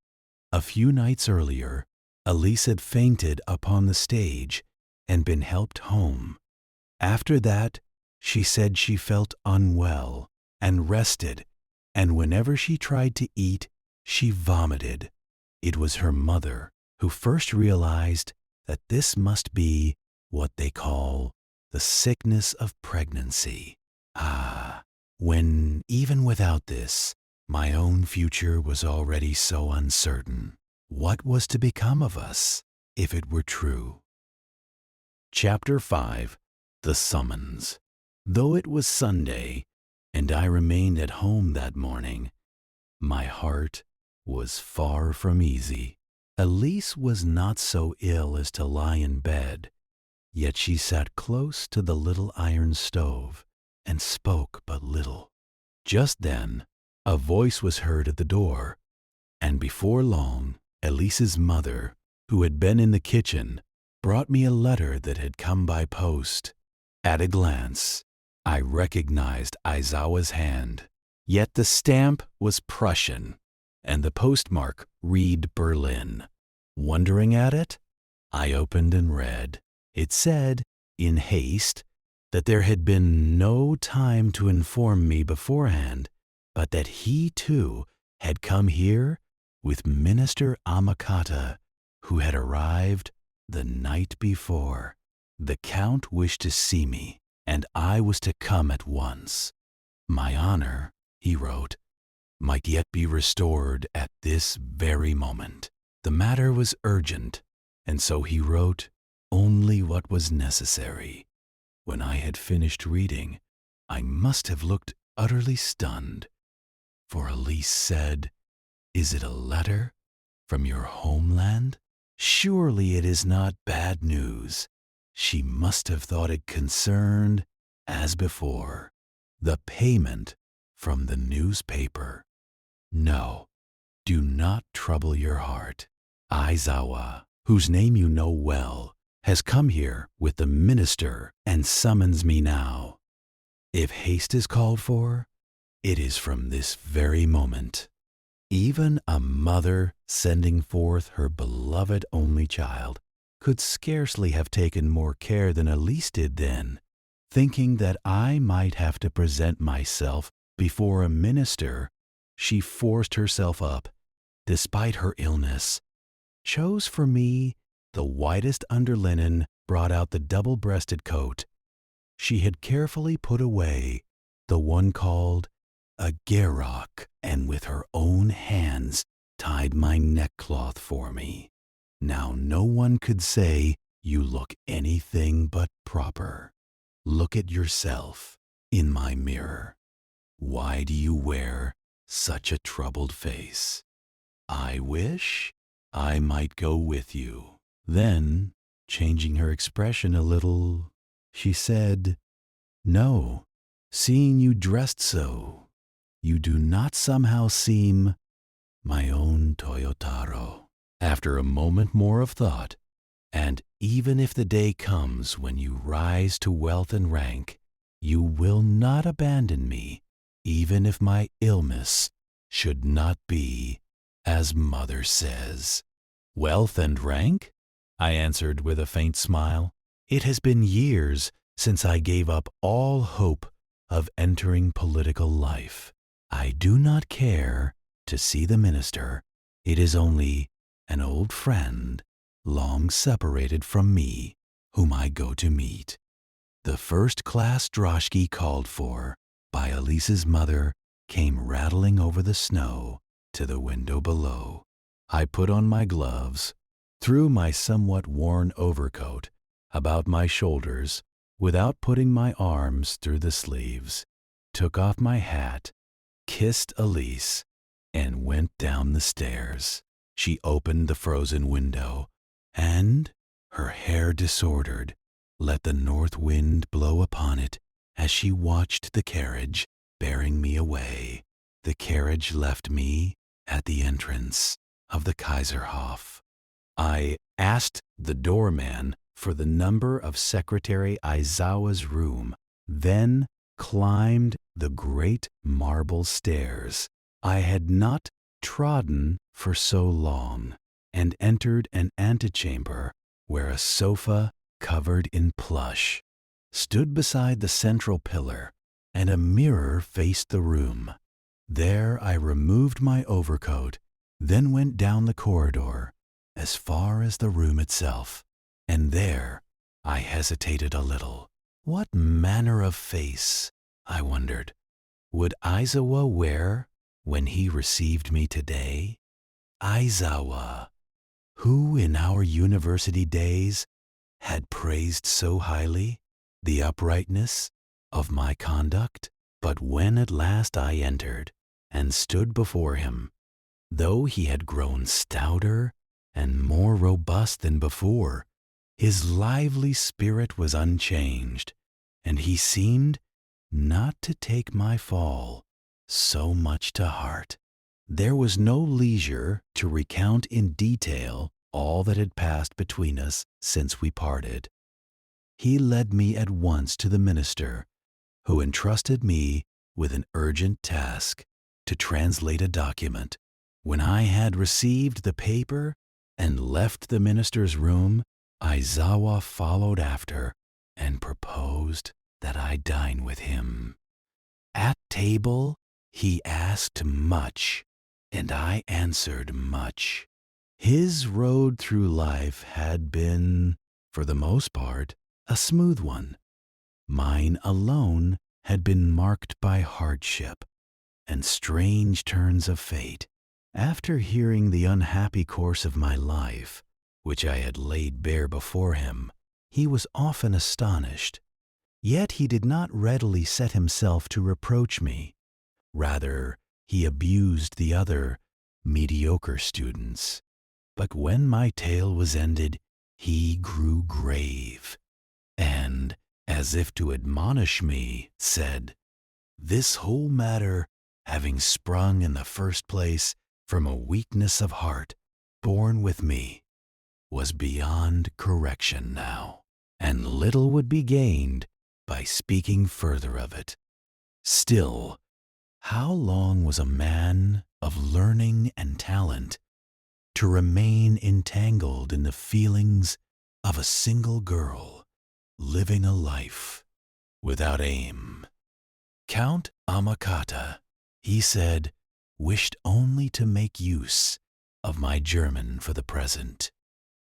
A few nights earlier, Elis had fainted upon the stage and been helped home. After that, she said she felt unwell and rested, and whenever she tried to eat, she vomited. It was her mother who first realized that this must be what they call the sickness of pregnancy. When even without this, my own future was already so uncertain. What was to become of us if it were true? Chapter 5. The Summons. Though it was Sunday, and I remained at home that morning, my heart was far from easy. Elis was not so ill as to lie in bed, yet she sat close to the little iron stove and spoke but little. Just then, a voice was heard at the door, and before long, Elis's mother, who had been in the kitchen, brought me a letter that had come by post. At a glance, I recognized Aizawa's hand, yet the stamp was Prussian, and the postmark read Berlin. Wondering at it, I opened and read. It said, in haste, that there had been no time to inform me beforehand, but that he, too, had come here with Minister Amakata, who had arrived the night before. The Count wished to see me, and I was to come at once. My honor, he wrote, might yet be restored at this very moment. The matter was urgent, and so he wrote only what was necessary. When I had finished reading, I must have looked utterly stunned, for Elis said, "Is it a letter from your homeland? Surely it is not bad news." She must have thought it concerned, as before, the payment from the newspaper. No, do not trouble your heart. Aizawa, whose name you know well, has come here with the minister and summons me now. If haste is called for, it is from this very moment. Even a mother sending forth her beloved only child could scarcely have taken more care than Elis did then, thinking that I might have to present myself before a minister. She forced herself up, despite her illness, chose for me the whitest underlinen, brought out the double-breasted coat. She had carefully put away the one called a gerok, and with her own hands tied my neckcloth for me. Now no one could say you look anything but proper. Look at yourself in my mirror. Why do you wear such a troubled face? I wish I might go with you. Then, changing her expression a little, she said, "No, seeing you dressed so, you do not somehow seem my own Toyotaro." After a moment more of thought, "And even if the day comes when you rise to wealth and rank, you will not abandon me, even if my illness should not be as mother says." "Wealth and rank?" I answered with a faint smile. "It has been years since I gave up all hope of entering political life. I do not care to see the minister. It is only an old friend, long separated from me, whom I go to meet." The first-class droshky called for by Elis's mother came rattling over the snow to the window below. I put on my gloves, threw my somewhat worn overcoat about my shoulders without putting my arms through the sleeves, took off my hat, kissed Elis, and went down the stairs. She opened the frozen window, and, her hair disordered, let the north wind blow upon it as she watched the carriage bearing me away. The carriage left me at the entrance of the Kaiserhof. I asked the doorman for the number of Secretary Aizawa's room, then climbed the great marble stairs I had not trodden for so long, and entered an antechamber where a sofa covered in plush stood beside the central pillar, and a mirror faced the room. There I removed my overcoat, then went down the corridor as far as the room itself, and there I hesitated a little. What manner of face, I wondered, would Aizawa wear when he received me today? Aizawa, who in our university days had praised so highly the uprightness of my conduct. But when at last I entered and stood before him, though he had grown stouter and more robust than before, his lively spirit was unchanged, and he seemed not to take my fall so much to heart. There was no leisure to recount in detail all that had passed between us since we parted. He led me at once to the minister, who entrusted me with an urgent task to translate a document. When I had received the paper and left the minister's room, Aizawa followed after and proposed that I dine with him. At table, he asked much, and I answered much. His road through life had been, for the most part, a smooth one. Mine alone had been marked by hardship and strange turns of fate. After hearing the unhappy course of my life, which I had laid bare before him, he was often astonished. Yet he did not readily set himself to reproach me. Rather, he abused the other mediocre students. But when my tale was ended, he grew grave, and, as if to admonish me, said, "This whole matter, having sprung in the first place from a weakness of heart born with me, was beyond correction now, and little would be gained by speaking further of it. Still, how long was a man of learning and talent to remain entangled in the feelings of a single girl living a life without aim?" Count Amakata, he said, wished only to make use of my German for the present.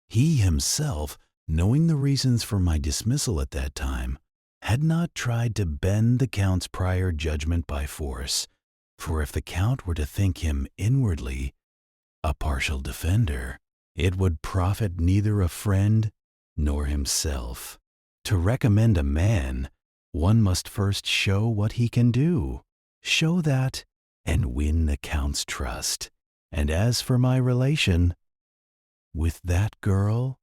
He himself, knowing the reasons for my dismissal at that time, had not tried to bend the Count's prior judgment by force, for if the Count were to think him inwardly a partial defender, it would profit neither a friend nor himself. To recommend a man, one must first show what he can do. Show that, and win the Count's trust. And as for my relation with that girl,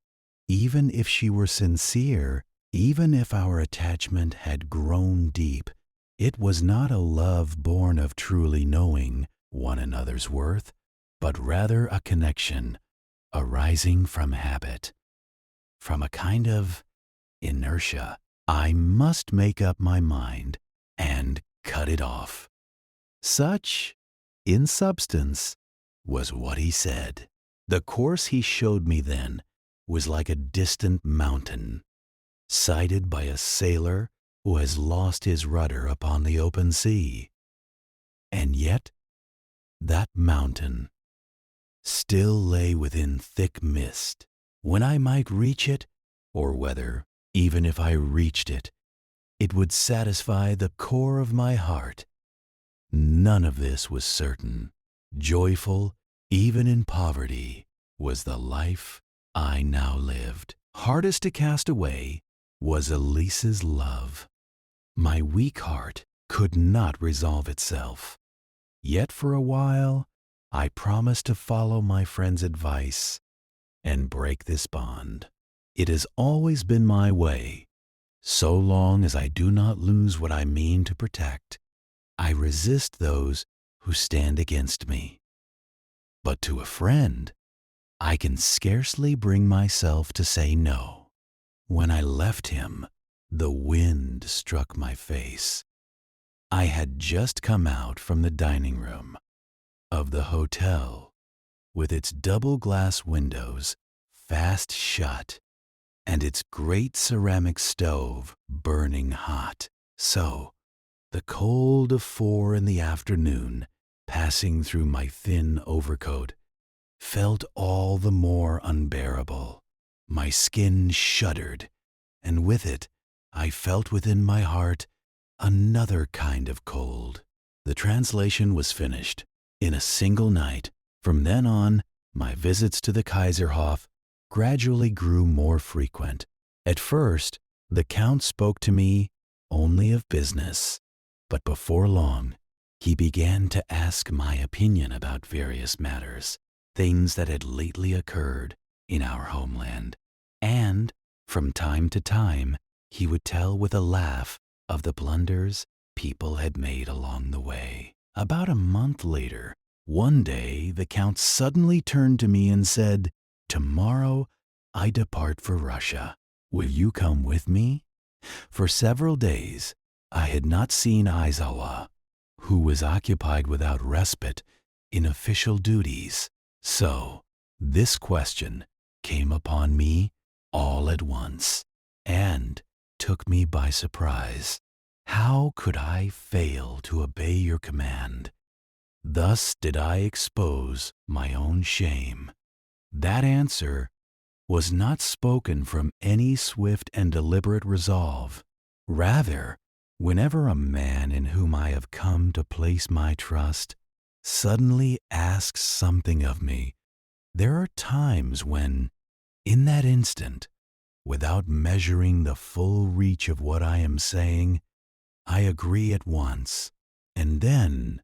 even if she were sincere, even if our attachment had grown deep, it was not a love born of truly knowing one another's worth, but rather a connection arising from habit, from a kind of inertia. I must make up my mind and cut it off. Such, in substance, was what he said. The course he showed me then was like a distant mountain, sighted by a sailor who has lost his rudder upon the open sea. And yet, that mountain still lay within thick mist. When I might reach it, or whether, even if I reached it, it would satisfy the core of my heart, none of this was certain. Joyful, even in poverty, was the life I now lived. Hardest to cast away was Elis's love. My weak heart could not resolve itself. Yet for a while I promised to follow my friend's advice and break this bond. It has always been my way. So long as I do not lose what I mean to protect, I resist those who stand against me. But to a friend, I can scarcely bring myself to say no. When I left him, the wind struck my face. I had just come out from the dining room of the hotel, with its double glass windows fast shut and its great ceramic stove burning hot. So, the cold of 4 in the afternoon, passing through my thin overcoat, felt all the more unbearable. My skin shuddered, and with it I felt within my heart another kind of cold. The translation was finished in a single night. From then on, my visits to the Kaiserhof gradually grew more frequent. At first, the Count spoke to me only of business, but before long, he began to ask my opinion about various matters, things that had lately occurred in our homeland. And, from time to time, he would tell with a laugh of the blunders people had made along the way. About a month later, one day the Count suddenly turned to me and said, "Tomorrow I depart for Russia. Will you come with me?" For several days I had not seen Aizawa, who was occupied without respite in official duties. So this question came upon me all at once and took me by surprise. How could I fail to obey your command Thus did I expose my own shame. That answer was not spoken from any swift and deliberate resolve. Rather, whenever a man in whom I have come to place my trust suddenly asks something of me, there are times when, in that instant, without measuring the full reach of what I am saying, I agree at once. And then,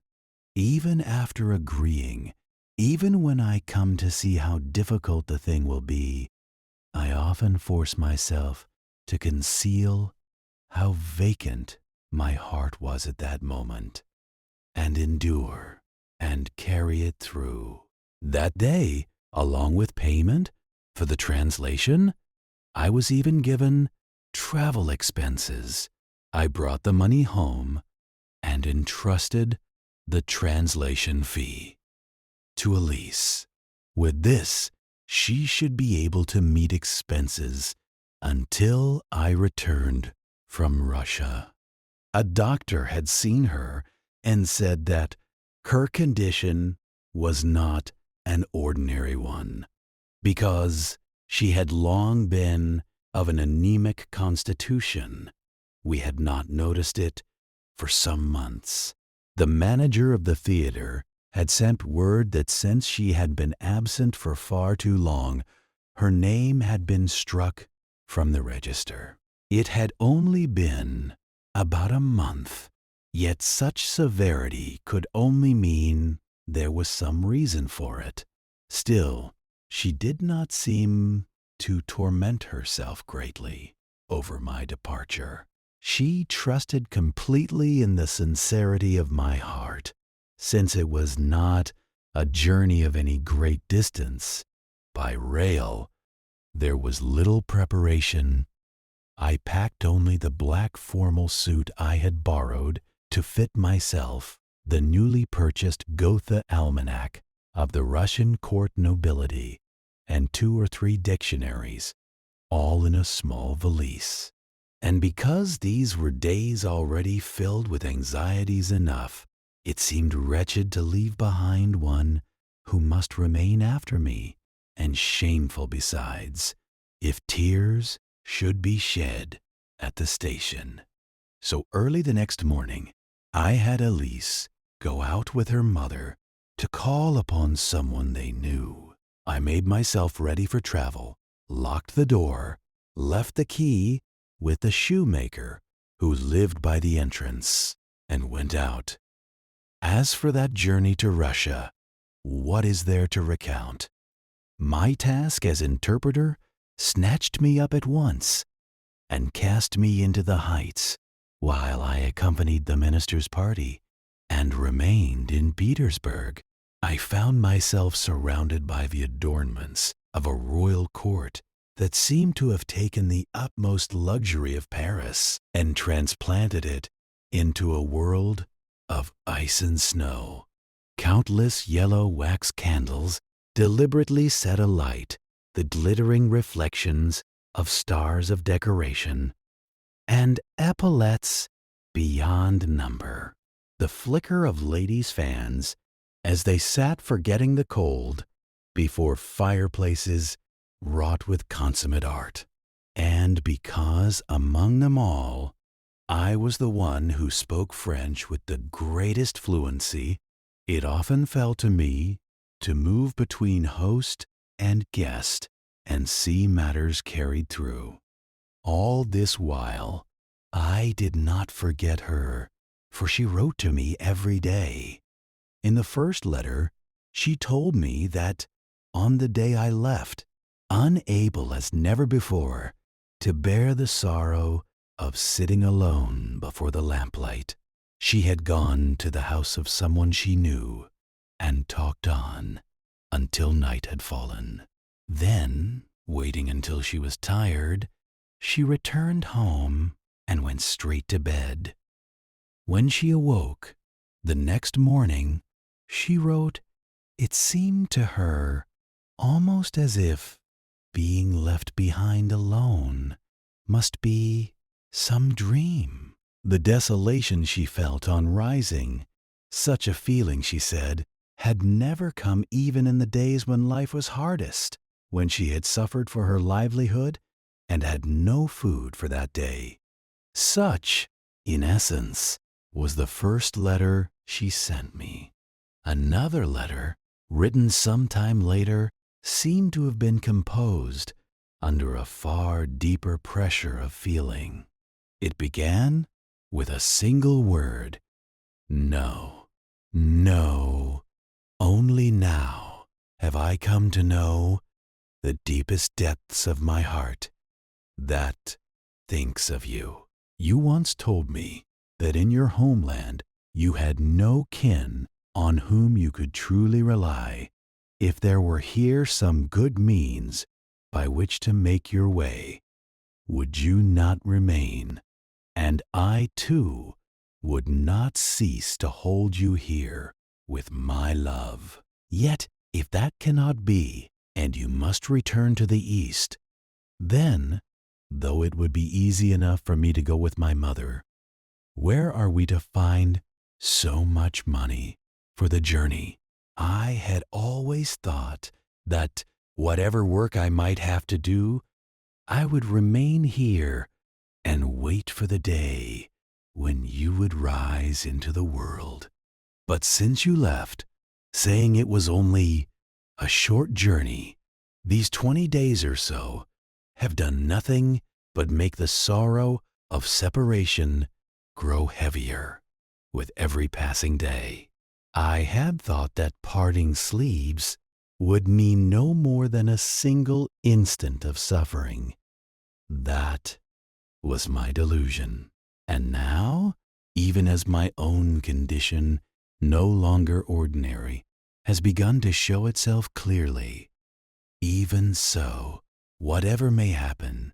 even after agreeing, even when I come to see how difficult the thing will be, I often force myself to conceal how vacant my heart was at that moment, and endure and carry it through. That day, along with payment for the translation, I was even given travel expenses. I brought the money home and entrusted the translation fee to Elis. With this, she should be able to meet expenses until I returned from Russia. A doctor had seen her and said that her condition was not an ordinary one, because she had long been of an anemic constitution. We had not noticed it for some months. The manager of the theater had sent word that since she had been absent for far too long, her name had been struck from the register. It had only been about a month, yet such severity could only mean there was some reason for it. Still, she did not seem to torment herself greatly over my departure. She trusted completely in the sincerity of my heart, since it was not a journey of any great distance. By rail, there was little preparation. I packed only the black formal suit I had borrowed to fit myself, the newly purchased Gotha almanac of the Russian court nobility, and 2 or 3 dictionaries, all in a small valise. And because these were days already filled with anxieties enough, it seemed wretched to leave behind one who must remain after me, and shameful besides, if tears should be shed at the station. So early the next morning, I had Elis go out with her mother to call upon someone they knew. I made myself ready for travel, locked the door, left the key with the shoemaker who lived by the entrance, and went out. As for that journey to Russia, what is there to recount? My task as interpreter snatched me up at once and cast me into the heights, while I accompanied the minister's party and remained in Petersburg. I found myself surrounded by the adornments of a royal court that seemed to have taken the utmost luxury of Paris and transplanted it into a world of ice and snow. Countless yellow wax candles deliberately set alight the glittering reflections of stars of decoration, and epaulettes beyond number. The flicker of ladies' fans as they sat forgetting the cold before fireplaces wrought with consummate art. And because among them all I was the one who spoke French with the greatest fluency, it often fell to me to move between host and guest and see matters carried through. All this while, I did not forget her, for she wrote to me every day. In the first letter, she told me that on the day I left, unable as never before to bear the sorrow of sitting alone before the lamplight, she had gone to the house of someone she knew and talked on until night had fallen. Then, waiting until she was tired, she returned home and went straight to bed. When she awoke the next morning, she wrote, it seemed to her almost as if being left behind alone must be some dream. The desolation she felt on rising Such a feeling, she said, had never come even in the days when life was hardest, when she had suffered for her livelihood and had no food for that day. Such, in essence, was the first letter she sent me. Another letter, written some time later, seemed to have been composed under a far deeper pressure of feeling. It began with a single word: no, no. Only now have I come to know the deepest depths of my heart that thinks of you. You once told me that in your homeland you had no kin on whom you could truly rely. If there were here some good means by which to make your way, would you not remain? And I, too, would not cease to hold you here with my love. Yet, if that cannot be, and you must return to the East, then, though it would be easy enough for me to go with my mother, where are we to find so much money for the journey? I had always thought that, whatever work I might have to do, I would remain here and wait for the day when you would rise into the world. But since you left, saying it was only a short journey, these 20 days or so have done nothing but make the sorrow of separation grow heavier with every passing day. I had thought that parting sleeves would mean no more than a single instant of suffering. That was my delusion. And now, even as my own condition, no longer ordinary, has begun to show itself clearly, even so, whatever may happen,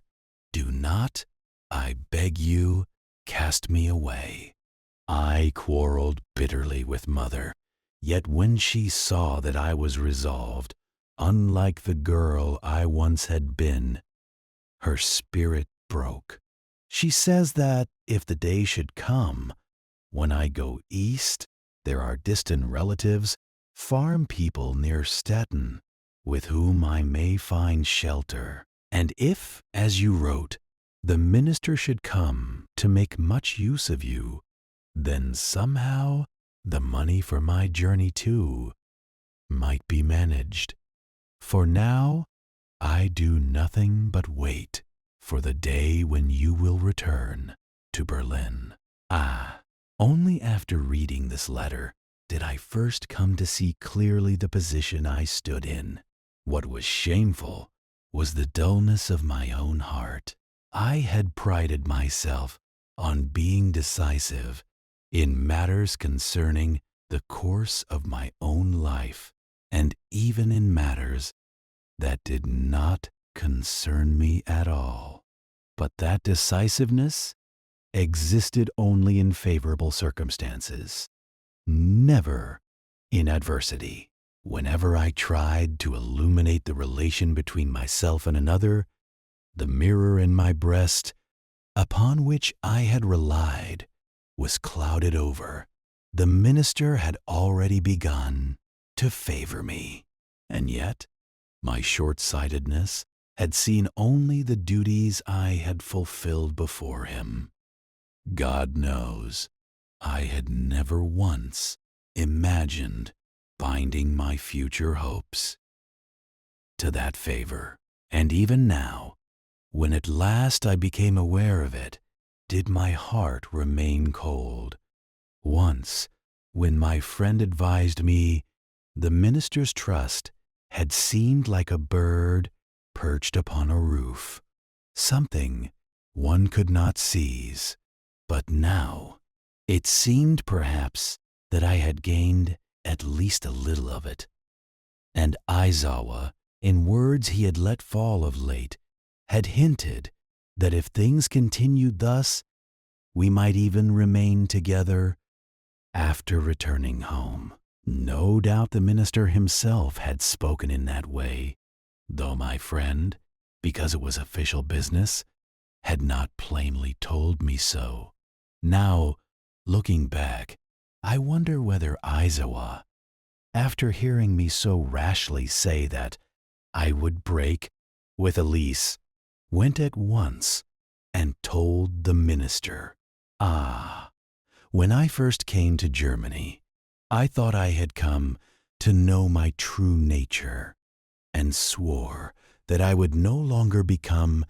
do not, I beg you, cast me away. I quarreled bitterly with Mother, yet when she saw that I was resolved, unlike the girl I once had been, her spirit broke. She says that if the day should come when I go east, there are distant relatives, farm people near Stettin, with whom I may find shelter. And if, as you wrote, the minister should come to make much use of you, then somehow the money for my journey too might be managed. For now I do nothing but wait for the day when you will return to Berlin. Only after reading this letter did I first come to see clearly the position I stood in. What was shameful was the dullness of my own heart. I had prided myself on being decisive in matters concerning the course of my own life, and even in matters that did not concern me at all. But that decisiveness existed only in favorable circumstances, never in adversity. Whenever I tried to illuminate the relation between myself and another, the mirror in my breast, upon which I had relied, was clouded over. The minister had already begun to favor me, and yet my short-sightedness had seen only the duties I had fulfilled before him. God knows, I had never once imagined binding my future hopes to that favor. And even now, when at last I became aware of it, did my heart remain cold. Once, when my friend advised me, the minister's trust had seemed like a bird perched upon a roof, something one could not seize. But now, it seemed perhaps that I had gained at least a little of it. And Aizawa, in words he had let fall of late, had hinted that if things continued thus, we might even remain together after returning home. No doubt the minister himself had spoken in that way, though my friend, because it was official business, had not plainly told me so. Now, looking back, I wonder whether Aizawa, after hearing me so rashly say that I would break with Elis, went at once and told the minister. Ah, when I first came to Germany, I thought I had come to know my true nature, and swore that I would no longer become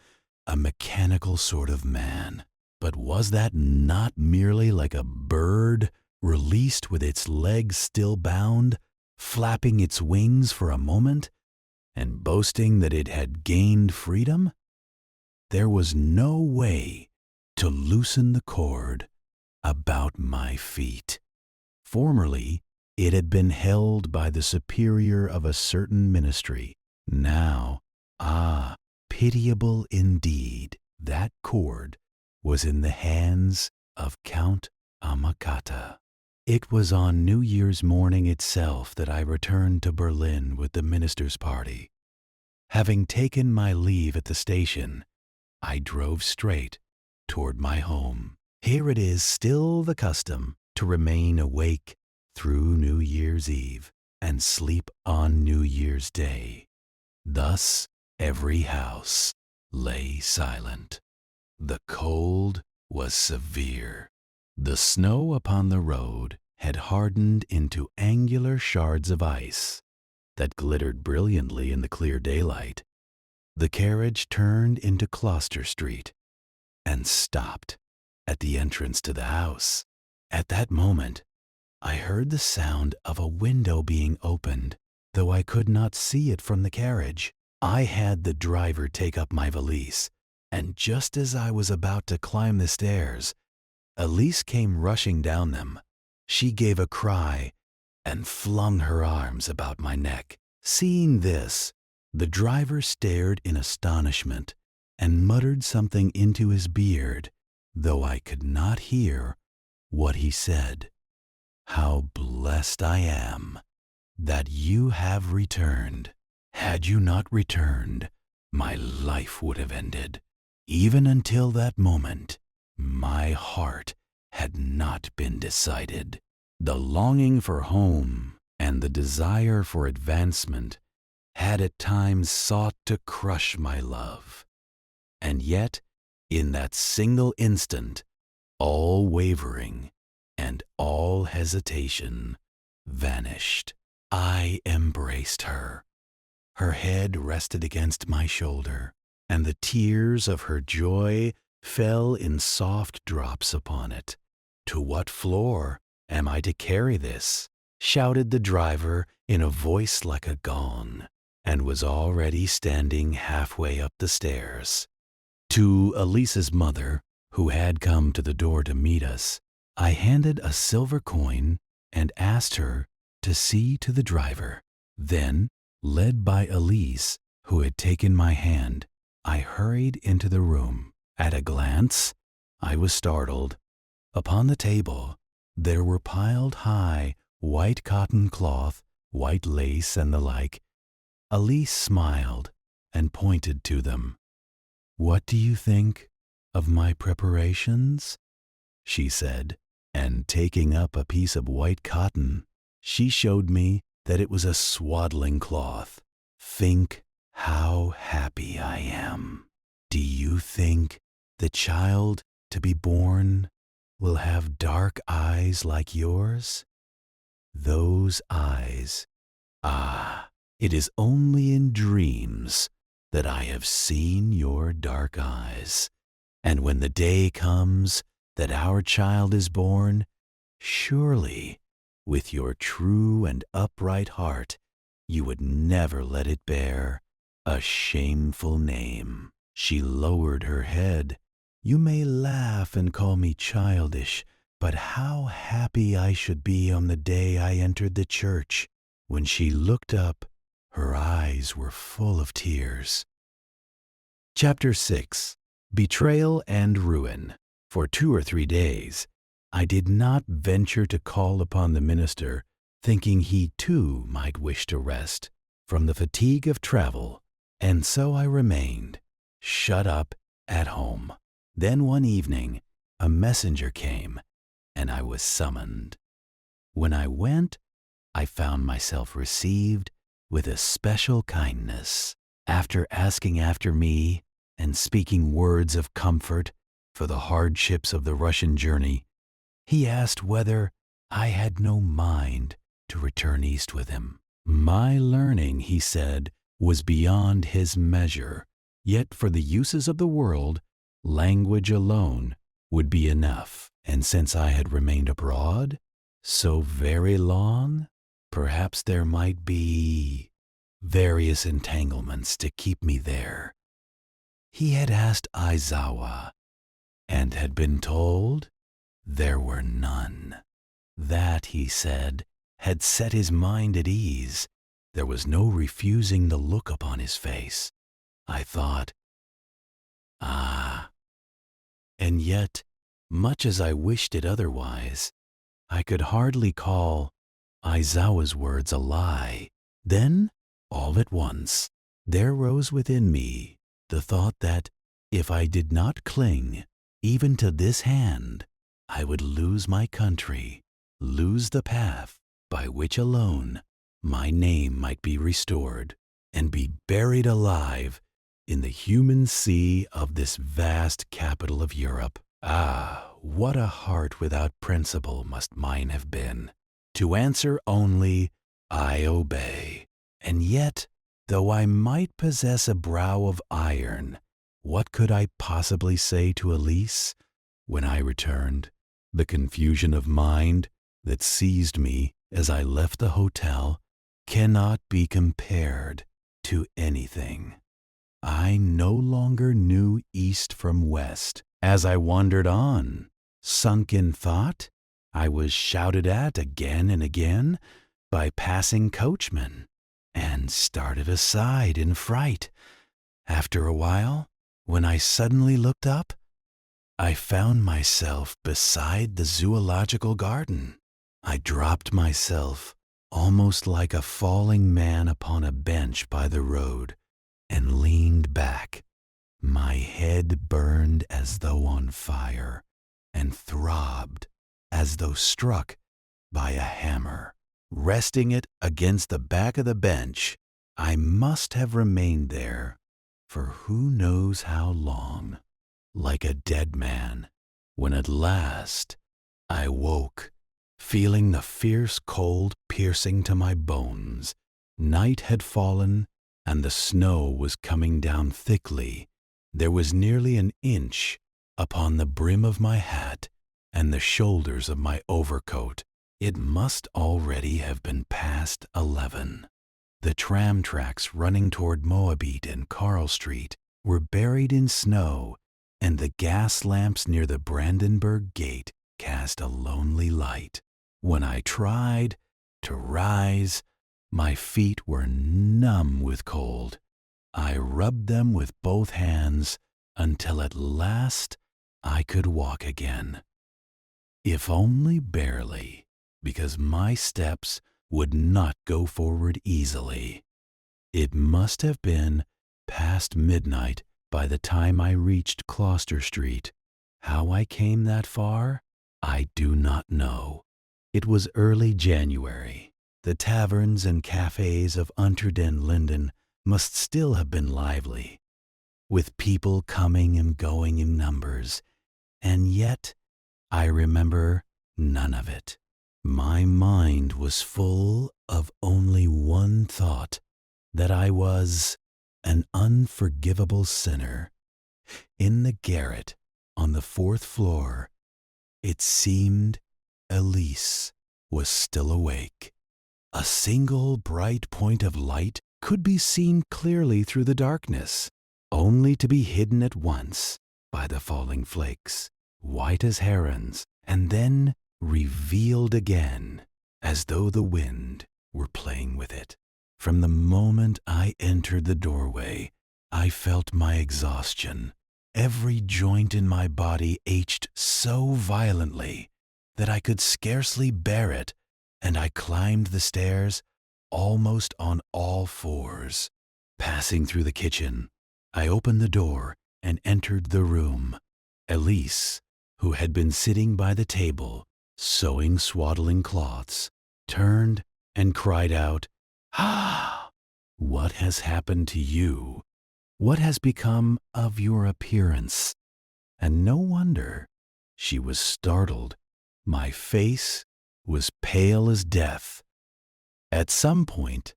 a mechanical sort of man. But was that not merely like a bird released with its legs still bound, flapping its wings for a moment, and boasting that it had gained freedom? There was no way to loosen the cord about my feet. Formerly, it had been held by the superior of a certain ministry. Now, pitiable indeed, that cord was in the hands of Count Amakata. It was on New Year's morning itself that I returned to Berlin with the minister's party. Having taken my leave at the station, I drove straight toward my home. Here it is still the custom to remain awake through New Year's Eve and sleep on New Year's Day. Thus every house lay silent. The cold was severe. The snow upon the road had hardened into angular shards of ice that glittered brilliantly in the clear daylight. The carriage turned into Gloucester Street and stopped at the entrance to the house. At that moment, I heard the sound of a window being opened, though I could not see it from the carriage. I had the driver take up my valise, and just as I was about to climb the stairs, Elis came rushing down them. She gave a cry and flung her arms about my neck. Seeing this, the driver stared in astonishment and muttered something into his beard, though I could not hear what he said. How blessed I am that you have returned. Had you not returned, my life would have ended. Even until that moment, my heart had not been decided. The longing for home and the desire for advancement had at times sought to crush my love. And yet, in that single instant, all wavering and all hesitation vanished. I embraced her. Her head rested against my shoulder, and the tears of her joy fell in soft drops upon it. To what floor am I to carry this? Shouted the driver in a voice like a gong, and was already standing halfway up the stairs. To Elisa's mother, who had come to the door to meet us, I handed a silver coin and asked her to see to the driver. Then, led by Elis, who had taken my hand, I hurried into the room. At a glance, I was startled. Upon the table, there were piled high white cotton cloth, white lace, and the like. Elis smiled and pointed to them. "What do you think of my preparations?" she said, and taking up a piece of white cotton, she showed me that it was a swaddling cloth. Think how happy I am. Do you think the child to be born will have dark eyes like yours? Those eyes, it is only in dreams that I have seen your dark eyes. And when the day comes that our child is born, surely, with your true and upright heart, you would never let it bear a shameful name. She lowered her head. You may laugh and call me childish, but how happy I should be on the day I entered the church. When she looked up, her eyes were full of tears. Chapter 6. Betrayal and Ruin. For 2 or 3 days, I did not venture to call upon the minister, thinking he too might wish to rest from the fatigue of travel, and so I remained, shut up at home. Then one evening, a messenger came, and I was summoned. When I went, I found myself received with a special kindness. After asking after me and speaking words of comfort for the hardships of the Russian journey, he asked whether I had no mind to return east with him. My learning, he said, was beyond his measure, yet for the uses of the world, language alone would be enough. And since I had remained abroad so very long, perhaps there might be various entanglements to keep me there. He had asked Aizawa and had been told there were none. That, he said, had set his mind at ease. There was no refusing the look upon his face. I thought, and yet, much as I wished it otherwise, I could hardly call Aizawa's words a lie. Then, all at once, there rose within me the thought that if I did not cling even to this hand, I would lose my country, lose the path by which alone my name might be restored, and be buried alive in the human sea of this vast capital of Europe. What a heart without principle must mine have been, to answer only, I obey. And yet, though I might possess a brow of iron, what could I possibly say to Elis when I returned? The confusion of mind that seized me as I left the hotel cannot be compared to anything. I no longer knew east from west. As I wandered on, sunk in thought, I was shouted at again and again by passing coachmen, and started aside in fright. After a while, when I suddenly looked up, I found myself beside the zoological garden. I dropped myself almost like a falling man upon a bench by the road and leaned back. My head burned as though on fire and throbbed as though struck by a hammer. Resting it against the back of the bench, I must have remained there for who knows how long, like a dead man, when at last I woke, feeling the fierce cold piercing to my bones. Night had fallen and the snow was coming down thickly. There was nearly an inch upon the brim of my hat and the shoulders of my overcoat. It must already have been past 11. The tram tracks running toward Moabit and Carl Street were buried in snow, and the gas lamps near the Brandenburg Gate cast a lonely light. When I tried to rise, my feet were numb with cold. I rubbed them with both hands until at last I could walk again, if only barely, because my steps would not go forward easily. It must have been past midnight by the time I reached Closter Street. How I came that far, I do not know. It was early January. The taverns and cafes of Unter den Linden must still have been lively, with people coming and going in numbers, and yet I remember none of it. My mind was full of only one thought, that I was an unforgivable sinner. In the garret on the 4th floor, it seemed Elis was still awake. A single bright point of light could be seen clearly through the darkness, only to be hidden at once by the falling flakes, white as herons, and then revealed again as though the wind were playing with it. From the moment I entered the doorway, I felt my exhaustion. Every joint in my body ached so violently that I could scarcely bear it, and I climbed the stairs almost on all fours. Passing through the kitchen, I opened the door and entered the room. Elis, who had been sitting by the table, sewing swaddling cloths, turned and cried out, "Ah! What has happened to you? What has become of your appearance?" And no wonder. She was startled. My face was pale as death. At some point,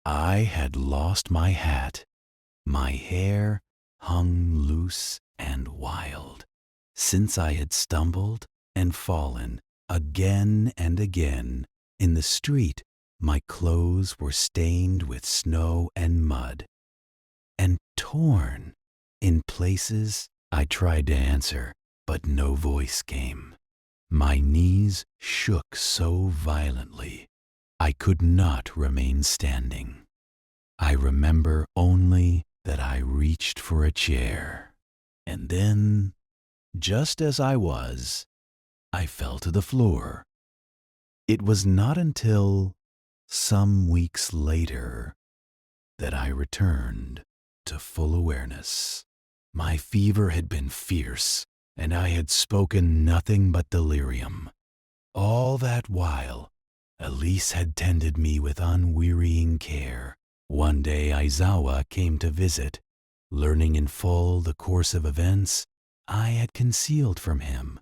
I had lost my hat. My hair hung loose and wild. Since I had stumbled and fallen again and again in the street, my clothes were stained with snow and mud, and torn in places. I tried to answer, but no voice came. My knees shook so violently, I could not remain standing. I remember only that I reached for a chair, and then, just as I was, I fell to the floor. It was not until some weeks later that I returned to full awareness. My fever had been fierce, and I had spoken nothing but delirium. All that while, Elis had tended me with unwearying care. One day Aizawa came to visit, learning in full the course of events I had concealed from him.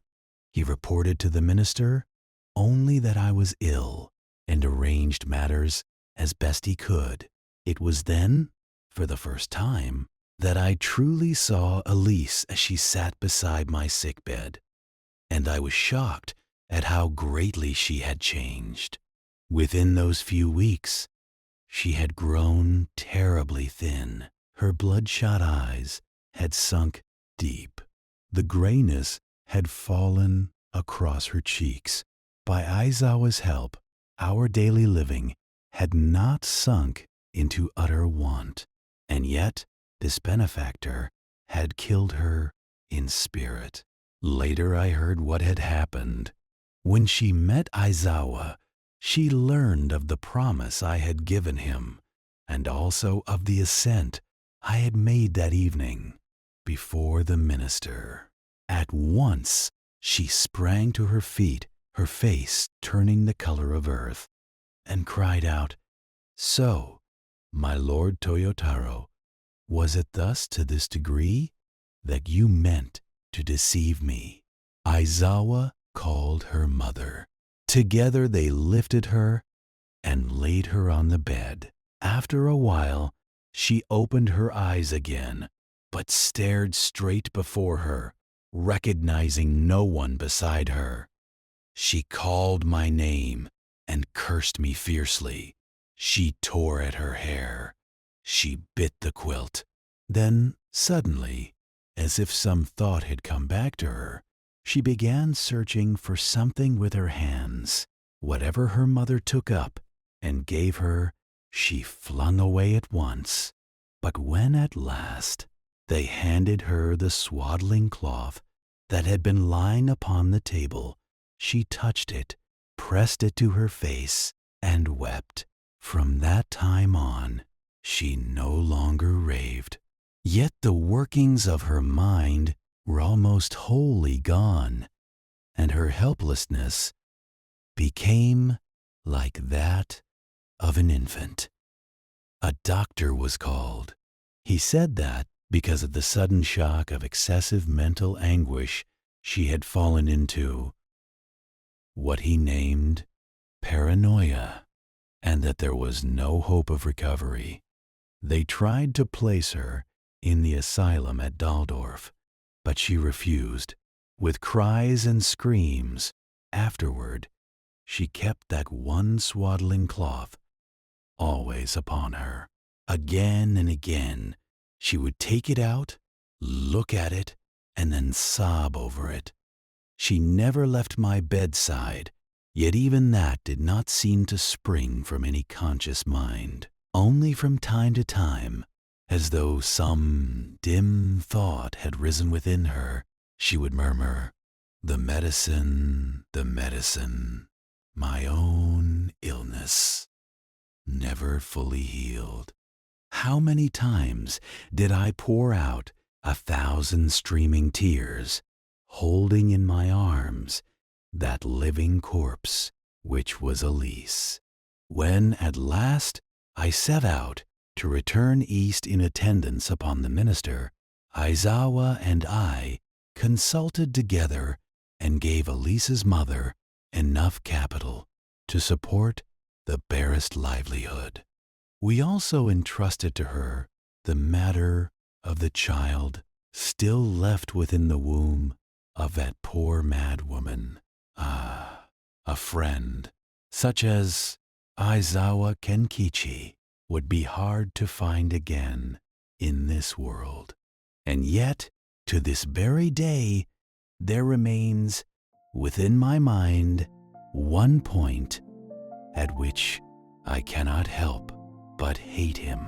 He reported to the minister only that I was ill and arranged matters as best he could. It was then, for the first time, that I truly saw Elis as she sat beside my sickbed, and I was shocked at how greatly she had changed. Within those few weeks, she had grown terribly thin. Her bloodshot eyes had sunk deep. The grayness had fallen across her cheeks. By Aizawa's help, our daily living had not sunk into utter want, and yet this benefactor had killed her in spirit. Later I heard what had happened. When she met Aizawa, she learned of the promise I had given him, and also of the ascent I had made that evening before the minister. At once she sprang to her feet, her face turning the color of earth, and cried out, "So, my lord Toyotaro, was it thus to this degree that you meant to deceive me?" Aizawa called her mother. Together they lifted her and laid her on the bed. After a while, she opened her eyes again, but stared straight before her, recognizing no one beside her. She called my name and cursed me fiercely. She tore at her hair. She bit the quilt. Then, suddenly, as if some thought had come back to her, she began searching for something with her hands. Whatever her mother took up and gave her, she flung away at once. But when at last they handed her the swaddling cloth that had been lying upon the table, she touched it, pressed it to her face, and wept. From that time on, she no longer raved. Yet the workings of her mind were almost wholly gone, and her helplessness became like that of an infant. A doctor was called. He said that, because of the sudden shock of excessive mental anguish she had fallen into, what he named paranoia, and that there was no hope of recovery. They tried to place her in the asylum at Daldorf, but she refused. With cries and screams, afterward, she kept that one swaddling cloth always upon her. Again and again, she would take it out, look at it, and then sob over it. She never left my bedside, yet even that did not seem to spring from any conscious mind. Only from time to time, as though some dim thought had risen within her, she would murmur, the medicine, my own illness, never fully healed." How many times did I pour out 1,000 streaming tears, holding in my arms that living corpse, which was Elis. When at last I set out to return east in attendance upon the minister, Aizawa and I consulted together and gave Elis's mother enough capital to support the barest livelihood. We also entrusted to her the matter of the child still left within the womb of that poor mad woman. A friend such as Aizawa Kenkichi would be hard to find again in this world. And yet, to this very day, there remains within my mind one point at which I cannot help but hate him.